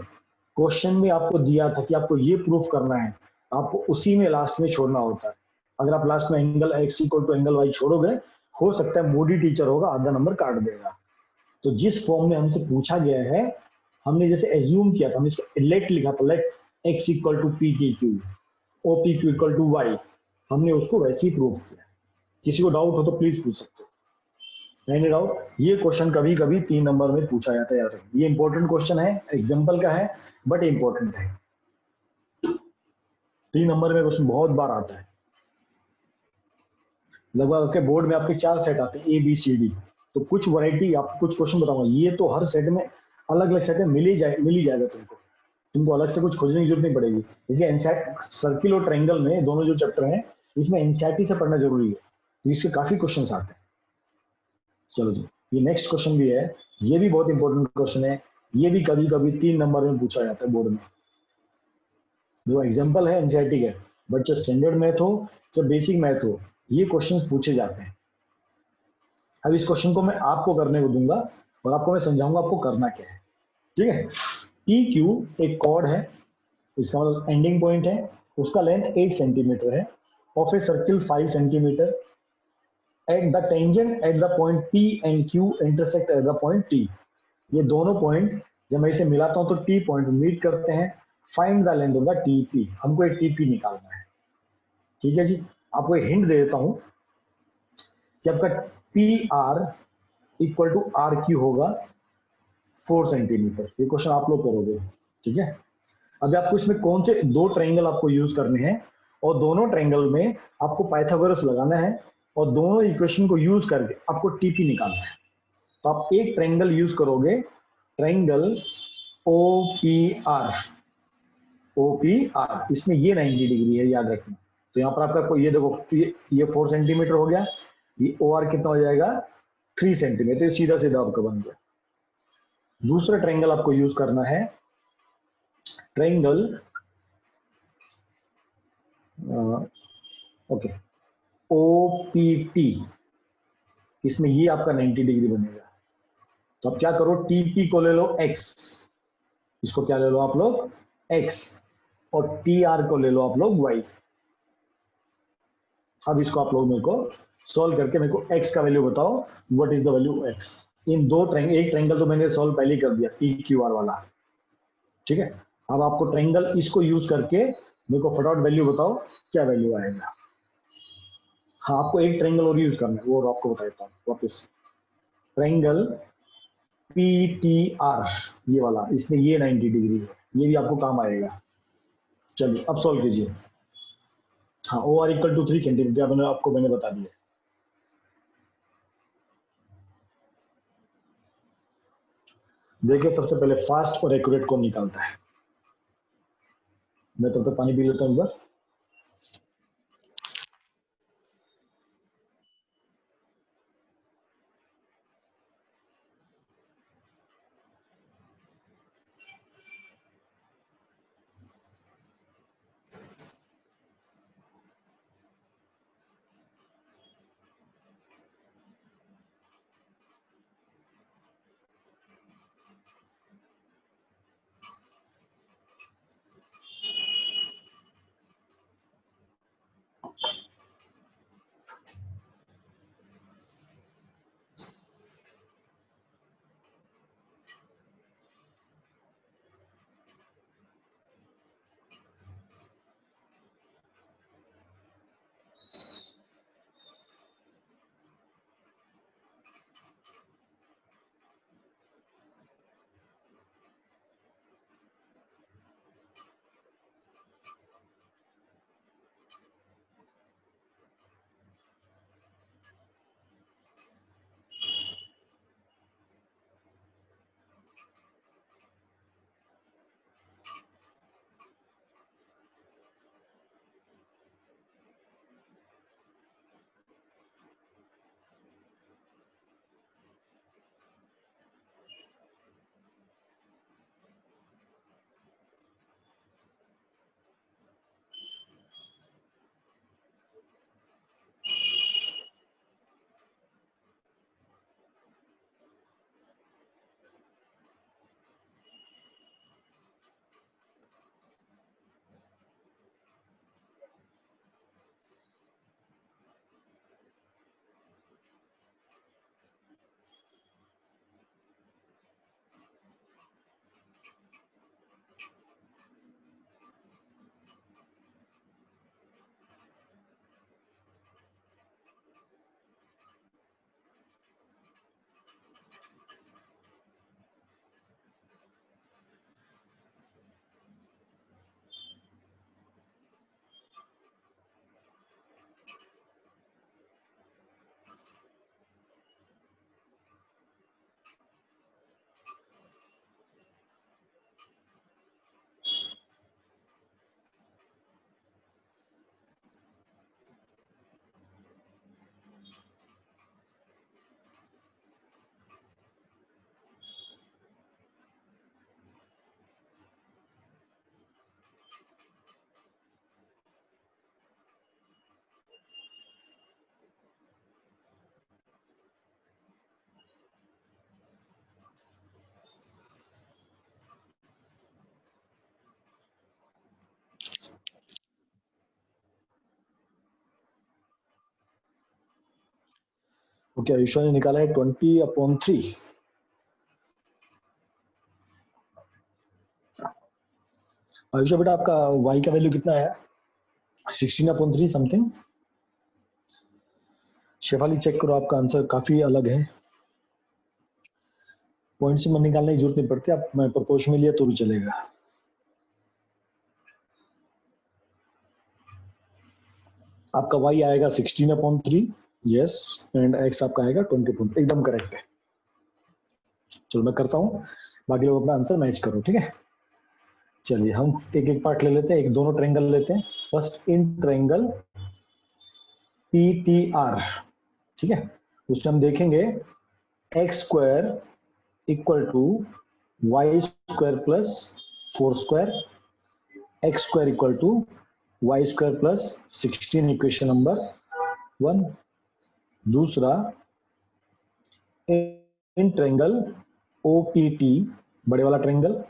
Speaker 1: क्वेश्चन में आपको दिया था कि आपको ये प्रूफ करना है, आपको उसी में लास्ट में छोड़ना होता है। अगर आप लास्ट में angle x equal to angle y छोड़ोगे, हो सकता है मोडी टीचर होगा, आधा नंबर काट देगा। तो जिस फॉर्म में हमसे पूछा गया है, हमने जैसे एज्यूम किया था, हमने इसको लेट लिखा था, let x equal to P T Q, O P Q equal to y, हमने उसको वैसे ही प्रूफ किया। किसी को डाउट हो तो प्लीज पूछ सकते हो, एनी डाउट। ये क्वेश्चन कभी कभी 3 नंबर में पूछा जाता है, याद रखिए ये इंपॉर्टेंट क्वेश्चन है, एग्जाम्पल का है बट इंपॉर्टेंट है। 3 नंबर में क्वेश्चन बहुत बार आता है, लगभग आपके बोर्ड में आपके 4 सेट आते हैं, ए बी सी डी। तो कुछ वैरायटी, आप कुछ क्वेश्चन बताऊंगा, ये तो हर सेट में अलग अलग सेट में मिल ही जाएगा तुमको, तुमको अलग से कुछ खोजने की जरूरत नहीं पड़ेगी। इसलिए एनसीईआरटी सर्किल और ट्रायंगल में दोनों जो चैप्टर हैं, इसमें एनसीईआरटी से पढ़ना जरूरी है, तो इसके काफी क्वेश्चन आते हैं। चलो जी, ये नेक्स्ट क्वेश्चन भी है, ये भी बहुत इंपॉर्टेंट क्वेश्चन है, ये भी कभी कभी 3 नंबर में पूछा जाता है बोर्ड में। जो एग्जाम्पल है एनसीईआरटी के, बट जो स्टैंडर्ड मैथ हो, चाहे बेसिक मैथ हो, ये क्वेश्चन पूछे जाते हैं। अब इस क्वेश्चन को मैं आपको करने को दूंगा और आपको मैं समझाऊंगा आपको करना क्या है, ठीक है। पी क्यू एक कॉर्ड है, इसका मतलब एंडिंग पॉइंट है, उसका लेंथ 8 सेंटीमीटर है, of a circle 5 centimetre, at the tangent eight the point P and Q intersect at the point T. ये दोनों पॉइंट जब मैं इसे मिलाता हूं तो टी पॉइंट मीट करते हैं। Find the length of the TP, हमको एक टीपी निकालना है, ठीक है जी। आपको एक हिंट दे देता हूं कि आपका P R equal to R Q होगा 4 सेंटीमीटर। ये क्वेश्चन आप लोग करोगे, ठीक है। अभी आपको इसमें कौन से 2 ट्रायंगल आपको यूज करने हैं, और दोनों ट्रायंगल में आपको पाइथागोरस लगाना है, और दोनों इक्वेशन को यूज करके आपको टीपी निकालना है। तो आप एक ट्रायंगल यूज करोगे, triangle O P R, O P R, इसमें ये 90 डिग्री है, याद रखना। तो यहाँ पर आपका ये देखो, ये 4 सेंटीमीटर हो गया, ये ओ आर कितना हो जाएगा 3 सेंटीमीटर, सीधा सीधा आपका बन गया। दूसरा ट्रायंगल आपको यूज करना है, triangle okay O P T, इसमें ये आपका 90 डिग्री बनेगा। तो अब क्या करो, टीपी को ले लो एक्स, इसको क्या ले लो आप लोग एक्स, और टी आर को ले लो आप लोग वाई। अब इसको आप लोग मेरे को सॉल्व करके मेरे को एक्स का वैल्यू बताओ, what is the value X. इन दो ट्रायंगल, एक ट्रायंगल तो मैंने सॉल्व पहले ही कर दिया, पी क्यू आर वाला, ठीक है। अब आपको ट्रायंगल इसको यूज करके मेरे को फटाफट वैल्यू बताओ, क्या वैल्यू आएगा। हाँ, आपको एक ट्रायंगल और यूज करना है, वो आपको बताता हूँ वापस। ट्रायंगल पी टी आर, ये वाला, इसमें ये 90 डिग्री है, ये भी आपको काम आएगा। चलिए अब सॉल्व कीजिए। हाँ, O R equal to 3 centimetre मैंने बता दिया। देखिए सबसे पहले फास्ट और एक्यूरेट कौन निकालता है। मैं तब तक पानी पी लेता हूँ एक बार। ओके, आयुषा ने निकाला है 20/3। आयुषा बेटा आपका y का वैल्यू कितना है? 16/3 समथिंग। शेफाली चेक करो, आपका आंसर काफी अलग है। पॉइंट से मन निकालने की जरूरत नहीं पड़ती, आप मैं प्रोपोर्शन में लिया तो भी चलेगा। आपका y आएगा 16/3, यस, एंड x आपका आएगा 20/3, एकदम करेक्ट है। चलो मैं करता हूँ, बाकी लोग अपना आंसर मैच करो, ठीक है। चलिए हम एक एक पार्ट ले लेते हैं, एक दोनों ट्रायंगल लेते हैं। फर्स्ट इन ट्रायंगल PTR, ठीक है, उसमें हम देखेंगे x² equal to y² plus 4² x² equal to y² plus 16, equation number 1। दूसरा इन ट्रायंगल OPT, बड़े वाला ट्रायंगल,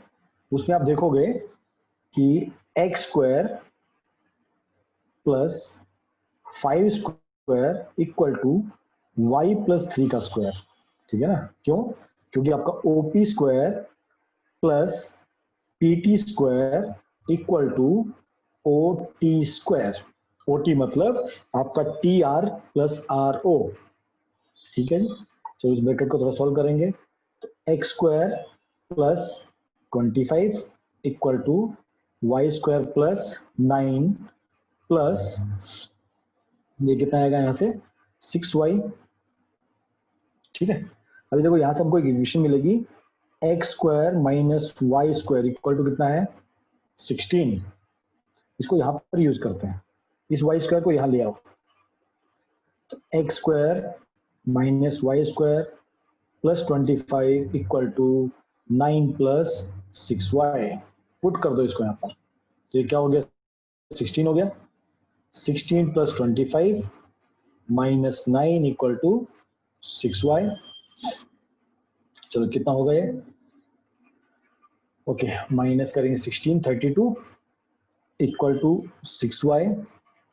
Speaker 1: उसमें आप देखोगे कि x² plus 5² equal to y plus 3 का स्क्वायर, ठीक है ना। क्यों? क्योंकि आपका OP² plus PT² equal to OT²। OT मतलब आपका TR प्लस RO, ठीक है जी। चलो इस ब्रैकेट को थोड़ा सॉल्व करेंगे, तो x² plus 25 equal to y² plus 9 plus ये कितना आएगा यहाँ से 6y, ठीक है। अभी देखो यहाँ से हमको एक इक्वेशन मिलेगी x² minus y² equal to कितना है 16। इसको यहाँ पर यूज करते हैं, इस y² को यहाँ ले आओ, तो x² minus y² plus 25 equal to 9 plus 6y। Put कर दो इसको यहाँ पर, तो ये क्या हो गया 16 हो गया। 16 plus 25 minus 9 equal to 6y। चलो कितना होगा ये, ओके, माइनस करेंगे 16, 32 इक्वल टू 6y,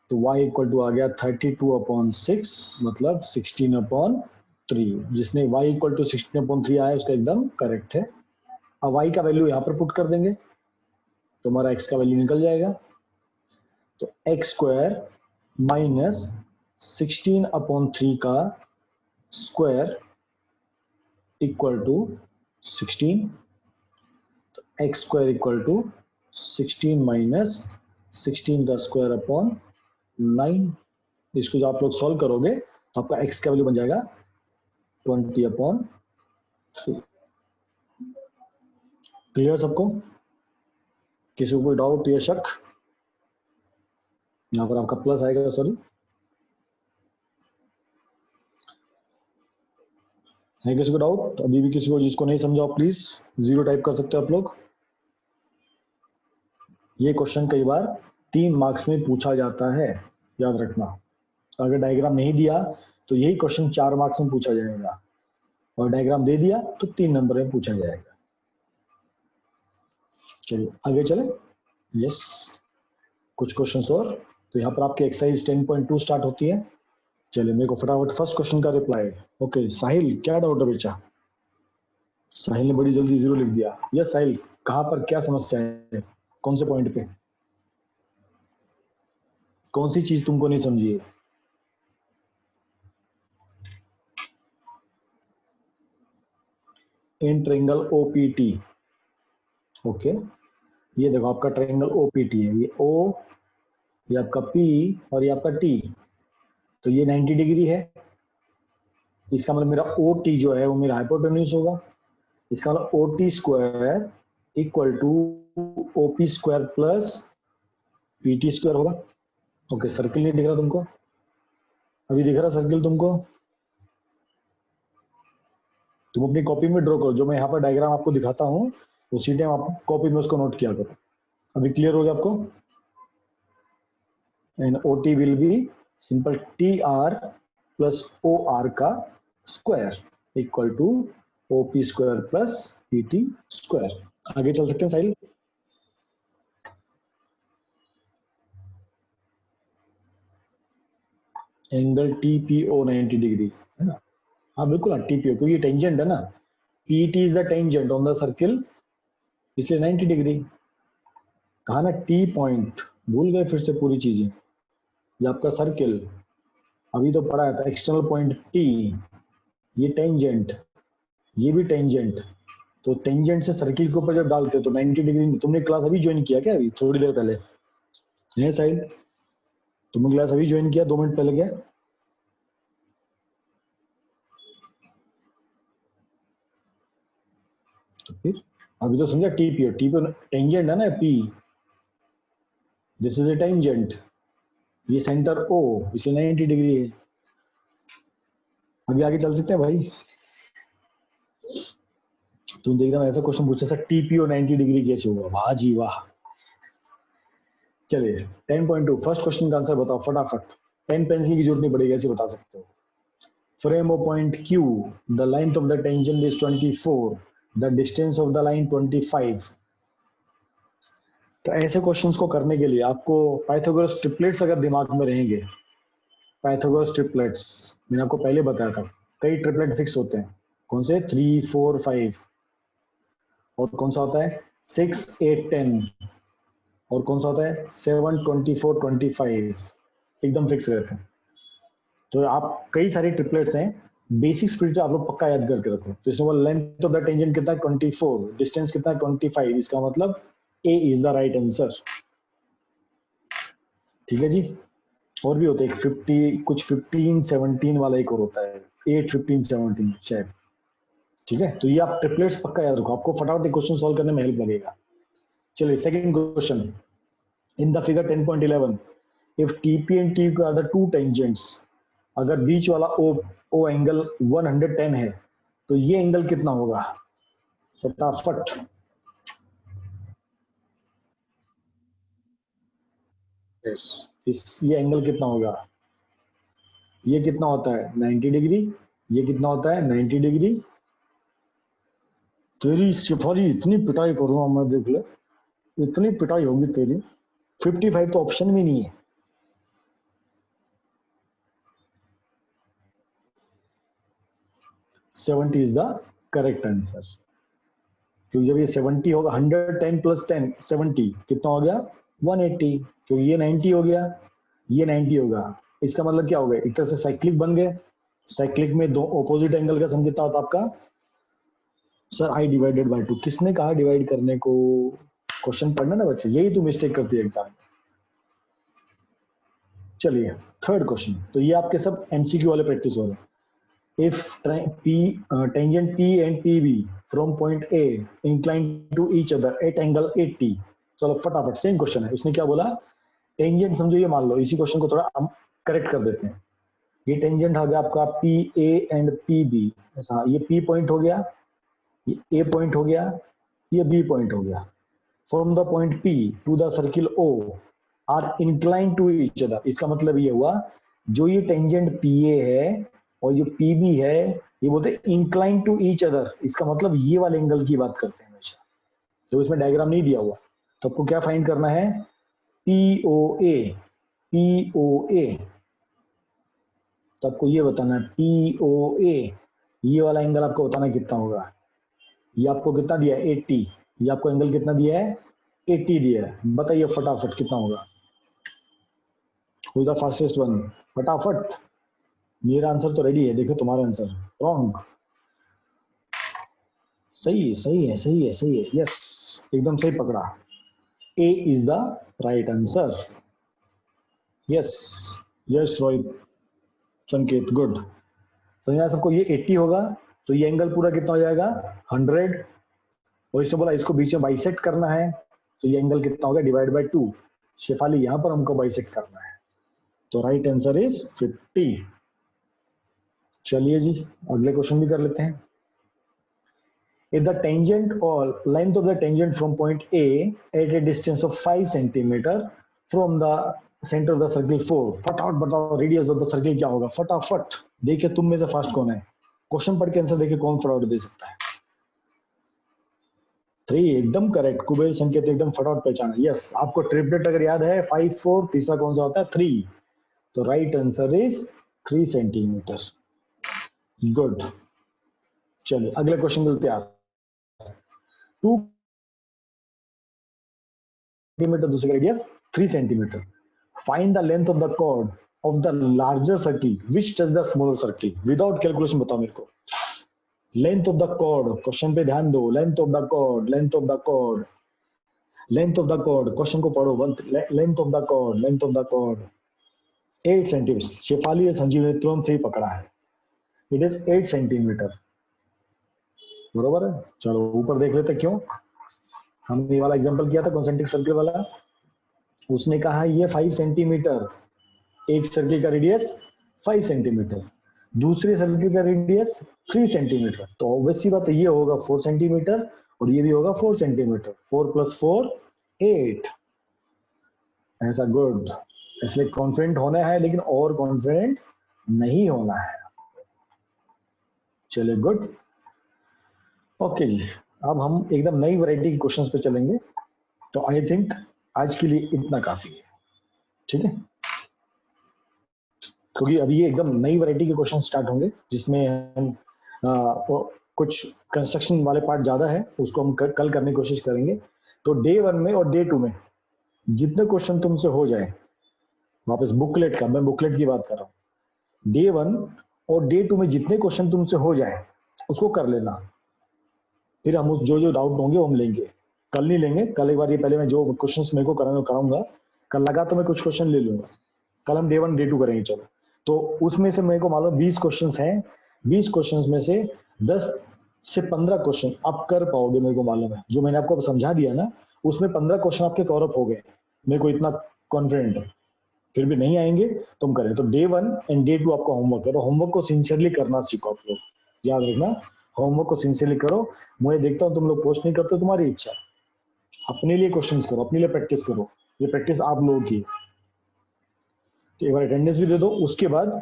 Speaker 1: तो y इक्वल टू आ गया 32/6, मतलब 16/3। जिसने y इक्वल टू 16/3 आया उसका एकदम करेक्ट है। अब y का वैल्यू यहाँ पर पुट कर देंगे तो हमारा x का वैल्यू निकल जाएगा, तो x² माइनस 16/3 का स्क्वायर इक्वल टू 16, तो x² इक्वल टू 16 माइनस 16 का स्क्वायर अपॉन 9। इसको जो आप लोग सॉल्व करोगे तो आपका x का वैल्यू बन जाएगा 20/3। क्लियर सबको? किसी को कोई डाउट या शक? यहाँ पर आपका प्लस आएगा, सॉरी, है किसी को डाउट? अभी भी किसी को जिसको नहीं समझा प्लीज 0 टाइप कर सकते हो आप लोग। ये क्वेश्चन कई बार 3 मार्क्स में पूछा जाता है, याद रखना। अगर डायग्राम नहीं दिया तो यही क्वेश्चन 4 मार्क्स में पूछा जाएगा, और डायग्राम दे दिया तो 3 नंबर में पूछा जाएगा। चलिए आगे चले। यस, कुछ क्वेश्चंस और, तो यहाँ पर आपकी एक्सरसाइज 10.2 स्टार्ट होती है। चलिए मेरे को फटाफट फर्स्ट क्वेश्चन का रिप्लाई। ओके साहिल, क्या डाउट है बेटा? साहिल ने बड़ी जल्दी 0 लिख दिया। यस साहिल, कहाँ पर क्या समस्या है, कौन से पॉइंट पे, कौन सी चीज तुमको नहीं समझी है? इन ट्रायंगल OPT, ओके, ये देखो आपका ट्रायंगल OPT है, ये O, ये आपका P और ये आपका T, तो ये 90 डिग्री है। इसका मतलब मेरा OT जो है वो मेरा हाइपोटेन्यूज होगा। इसका मतलब OT² equal to OP² plus PT² होगा। ओके, सर्किल नहीं दिख रहा तुमको? अभी दिख रहा सर्किल तुमको? तुम अपनी कॉपी में ड्रॉ करो, जो मैं यहाँ पर डायग्राम आपको दिखाता हूँ उसी टाइम आप कॉपी में उसको नोट किया करो। अभी क्लियर हो गया आपको? And OT will be simple TR plus OR का square equal to OP² plus PT²। आगे चल सकते हैं साहिल? एंगल TPO 90 डिग्री है ना, हाँ बिल्कुल, हाँ टीपीओ, क्योंकि टेंजेंट है ना, PT is the tangent on the circle, इसलिए 90 डिग्री। कहा ना टी पॉइंट, भूल गए फिर से पूरी चीजें। ये आपका सर्किल, अभी तो पढ़ा था एक्सटर्नल पॉइंट टी, ये टेंजेंट, ये भी टेंजेंट, तो टेंजेंट से सर्किल के ऊपर जब डालते हो तो 90 डिग्री। तुमने क्लास अभी ज्वाइन किया क्या, अभी थोड़ी देर पहले है साहिल? तुमने क्लास अभी ज्वाइन किया 2 मिनट पहले क्या? तो फिर अभी तो समझा, टीपीओ, टीपीओ टेंजेंट है ना, P, this is a tangent, ये सेंटर ओ, इसलिए 90 डिग्री है। अभी आगे चल सकते हैं भाई? तुम देख रहा ऐसा क्वेश्चन पूछा था, टीपीओ 90 डिग्री कैसे होगा, वाह जी वाह। चलिए 10.2 फर्स्ट क्वेश्चन का आंसर बताओ फटाफट, पेन पेंसिल की जरूरत नहीं पड़ेगी, ऐसे बता सकते हो। Frame of point Q, the length of the tangent is 24, the distance of the line 25। तो ऐसे क्वेश्चंस को करने के लिए आपको पाइथागोरस ट्रिपलेट्स अगर दिमाग में रहेंगे, पाइथागोरस ट्रिपलेट्स मैंने आपको पहले बताया था, कई ट्रिपलेट फिक्स होते हैं। कौन से? 3, 4, 5। और कौन सा होता है? 6, 8, 10। और कौन सा होता है? 7, 24, 25। एकदम फिक्स रहते हैं। तो आप कई सारे ट्रिपलेट्स हैं, बेसिक स्प्लिट आप लोग पक्का याद करके रखो। तो इसमें बोला लेंथ ऑफ द टेंजेंट कितना है? 24, डिस्टेंस कितना है? 25। इसका मतलब ए इज द राइट आंसर। ठीक है जी। और भी होते हैं 50 कुछ, 15, 17 वाला एक और होता है, 8, 15, 17 शायद। ठीक है, तो ये आप ट्रिपलेट्स पक्का याद रखो, आपको फटाफट क्वेश्चन सॉल्व करने में हेल्प लगेगा। चलिए second question, in the figure 10.11 if TP and T R the two tangents, अगर बीच वाला ओ एंगल 110 है तो ये एंगल कितना होगा? फटाफट। ये एंगल कितना होगा? ये कितना होता है? 90 डिग्री। ये कितना होता है? 90 डिग्री। तेरी सिफारी इतनी पिटाई करूंगा मैं, देख ले, इतनी पिटाई होगी तेरी। 55 तो ऑप्शन में नहीं है। 70 इज द करेक्ट आंसर, क्योंकि जब ये 70 होगा, 110 प्लस 10 70 कितना हो गया? 180। क्योंकि ये 90 हो गया, ये 90 होगा, इसका मतलब क्या हो गया? एक तरह से साइक्लिक बन गए। साइक्लिक में दो ऑपोजिट एंगल का सम कितना होता है आपका? Sir I divided by 2। किसने कहा डिवाइड करने को? क्वेश्चन पढ़ना ना बच्चे, यही तो मिस्टेक करती है एग्जाम। चलिए थर्ड क्वेश्चन, तो ये आपके सब एमसीक्यू वाले प्रैक्टिस हो रहे हैं। If tangent P and PB from point A inclined to each other at angle 80। चलो फटाफट सेम क्वेश्चन है, उसने क्या बोला? टेंजेंट समझो, ये मान लो, इसी क्वेश्चन को थोड़ा हम करेक्ट कर देते हैं। ये टेंजेंट हो गया आपका P A and P B, ऐसा, ये पी पॉइंट हो गया, ये ए पॉइंट हो गया, ये बी पॉइंट हो गया। From the point P to the circle O R incline to each other. इसका मतलब ये हुआ, जो ये टेंजेंट पी ए है और जो पी बी है, ये बोलते हैं इंक्लाइन टू ईच अदर। इसका मतलब ये वाले एंगल की बात करते हैं हमेशा। तो इसमें डायग्राम नहीं दिया हुआ, तो आपको क्या फाइंड करना है? पी ओ ए, पी ओ ए। तो आपको ये बताना है पी ओ ए, ये वाला एंगल आपको बताना कितना होगा। ये आपको कितना दिया है? 80। ये आपको एंगल कितना दिया है? 80 दिया है। बताइए फटाफट कितना होगा? Who is the fastest one? फटाफट। मेरा आंसर तो रेडी है, देखो तुम्हारा आंसर रॉन्ग। सही है, सही है, सही है, सही है, यस, एकदम सही पकड़ा। A is the right answer. Yes, yes Rohit, Sanket, good. समझा सबको? ये 80 होगा तो ये एंगल पूरा कितना हो जाएगा? 100। और इसने बोला इसको बीच में बाइसेक्ट करना है, तो ये एंगल कितना होगा? Divide by 2। शेफाली, यहां पर हमको बाइसेक्ट करना है, तो राइट आंसर इज 50। चलिए जी अगले क्वेश्चन भी कर लेते हैं। If the tangent or length of the tangent from point A at a distance of 5 centimeter from the center of the circle 4, फटाफट बताओ रेडियस ऑफ द सर्किल क्या होगा? फटाफट। देखिए तुम में से फास्ट कौन है, क्वेश्चन पढ़ के आंसर देखिए कौन फटाफट दे सकता है। 3 एकदम करेक्ट, कुबेर संकेत एकदम फटाफट पहचाना। यस, आपको ट्रिपलेट अगर याद है 5, 4, तीसरा कौन सा होता है? 3। तो right answer is 3 centimetre. Good, चलिए अगले क्वेश्चन के लिए तैयार। 2 सेंटीमीटर, दूसरे radius 3 centimetre. Find the length of the chord of the larger circle which touch the smaller circle. Without calculation बताओ मेरे को। Length of the chord, question पे ध्यान दो। Length of the chord, length of the chord, length of the chord, question को पढ़ो। Length of the chord, length of the chord 8 centimetre. Shefali Sanjeev ने तुरंत से ही पकड़ा है, इट इज 8 सेंटीमीटर। बरोबर है। चलो ऊपर देख लेते क्यों। हमने ये वाला एग्जांपल किया था कॉन्सेंट्रिक सर्किल वाला, उसने कहा ये 5 सेंटीमीटर, एक सर्किल का रेडियस 5 सेंटीमीटर, दूसरे सर्किल का रेडियस 3 सेंटीमीटर। तो ऑब्वियसली बात है ये होगा 4 सेंटीमीटर और ये भी होगा 4 सेंटीमीटर। 4 + 4 8। ऐसा, गुड। इसलिए कॉन्फिडेंट होना है लेकिन और कॉन्फिडेंट नहीं होना है। चलिए गुड, ओके जी। अब हम एकदम नई वैरायटी के क्वेश्चंस पे चलेंगे। तो आई थिंक आज के लिए इतना काफी है, ठीक है। क्योंकि अभी ये एकदम नई वैरायटी के क्वेश्चन स्टार्ट होंगे जिसमें हम कुछ कंस्ट्रक्शन वाले पार्ट ज्यादा है, उसको हम कल करने की कोशिश करेंगे। तो डे 1 में और डे 2 में जितने क्वेश्चन तुमसे हो जाए, वापस बुकलेट का, मैं बुकलेट की बात कर रहा हूँ। डे 1 और डे 2 में जितने क्वेश्चन तुमसे हो जाए उसको कर लेना। फिर हम उस जो डाउट होंगे वो हम लेंगे, कल नहीं लेंगे। कल एक बार ये पहले मैं जो क्वेश्चंस मेरे को कराऊंगा, कल लगा तो मैं कुछ क्वेश्चन ले लूंगा। कल हम डे 1 डे 2 करेंगे। चलो, तो उसमें से मेरे को मालूम 20 क्वेश्चंस हैं। 20 क्वेश्चंस में से 10 से 15 क्वेश्चन आप कर पाओगे, मेरे को मालूम है। जो मैंने आपको समझा दिया ना, उसमें 15 क्वेश्चन आपके कवर अप हो गए, मेरे को इतना कॉन्फिडेंट है। फिर भी नहीं आएंगे तो हम करें। तो डे 1 एंड डे 2 आपका होमवर्क है। तो होमवर्क को सिंसियरली करना सीखो आप लोग, याद रखना। होमवर्क को सिंसियरली करो। मुझे देखता हूँ तुम लोग पोस्ट नहीं करते, तुम्हारी इच्छा। अपने लिए क्वेश्चंस करो, अपने लिए प्रैक्टिस करो। ये प्रैक्टिस आप लोगों की। एक बार अटेंडेंस भी दे दो। उसके बाद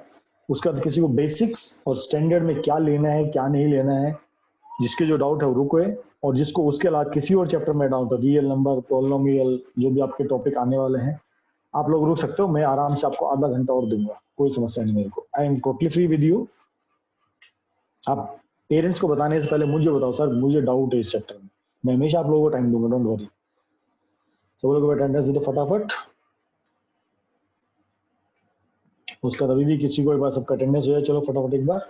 Speaker 1: किसी को बेसिक्स और स्टैंडर्ड में क्या लेना है क्या नहीं लेना है, जिसके जो डाउट है वो रुके। और जिसको उसके अलावा किसी और चैप्टर में डाउट है, रियल नंबर, पॉलिनोमियल, जो भी आपके टॉपिक आने वाले हैं, आप लोग रुक सकते हो। मैं आराम से आपको आधा घंटा और दूंगा, कोई समस्या नहीं मेरे को। I am totally free with you. आप पेरेंट्स को बताने से पहले मुझे बताओ, सर मुझे डाउट है इस चैप्टर में। मैं हमेशा आप लोगों को टाइम दूंगा, डोंट वरी। सब लोग अटेंडेंस दे दो फटाफट। उसका तभी भी किसी को एक बार सबका अटेंडेंस हो जाए। चलो फटाफट एक बार।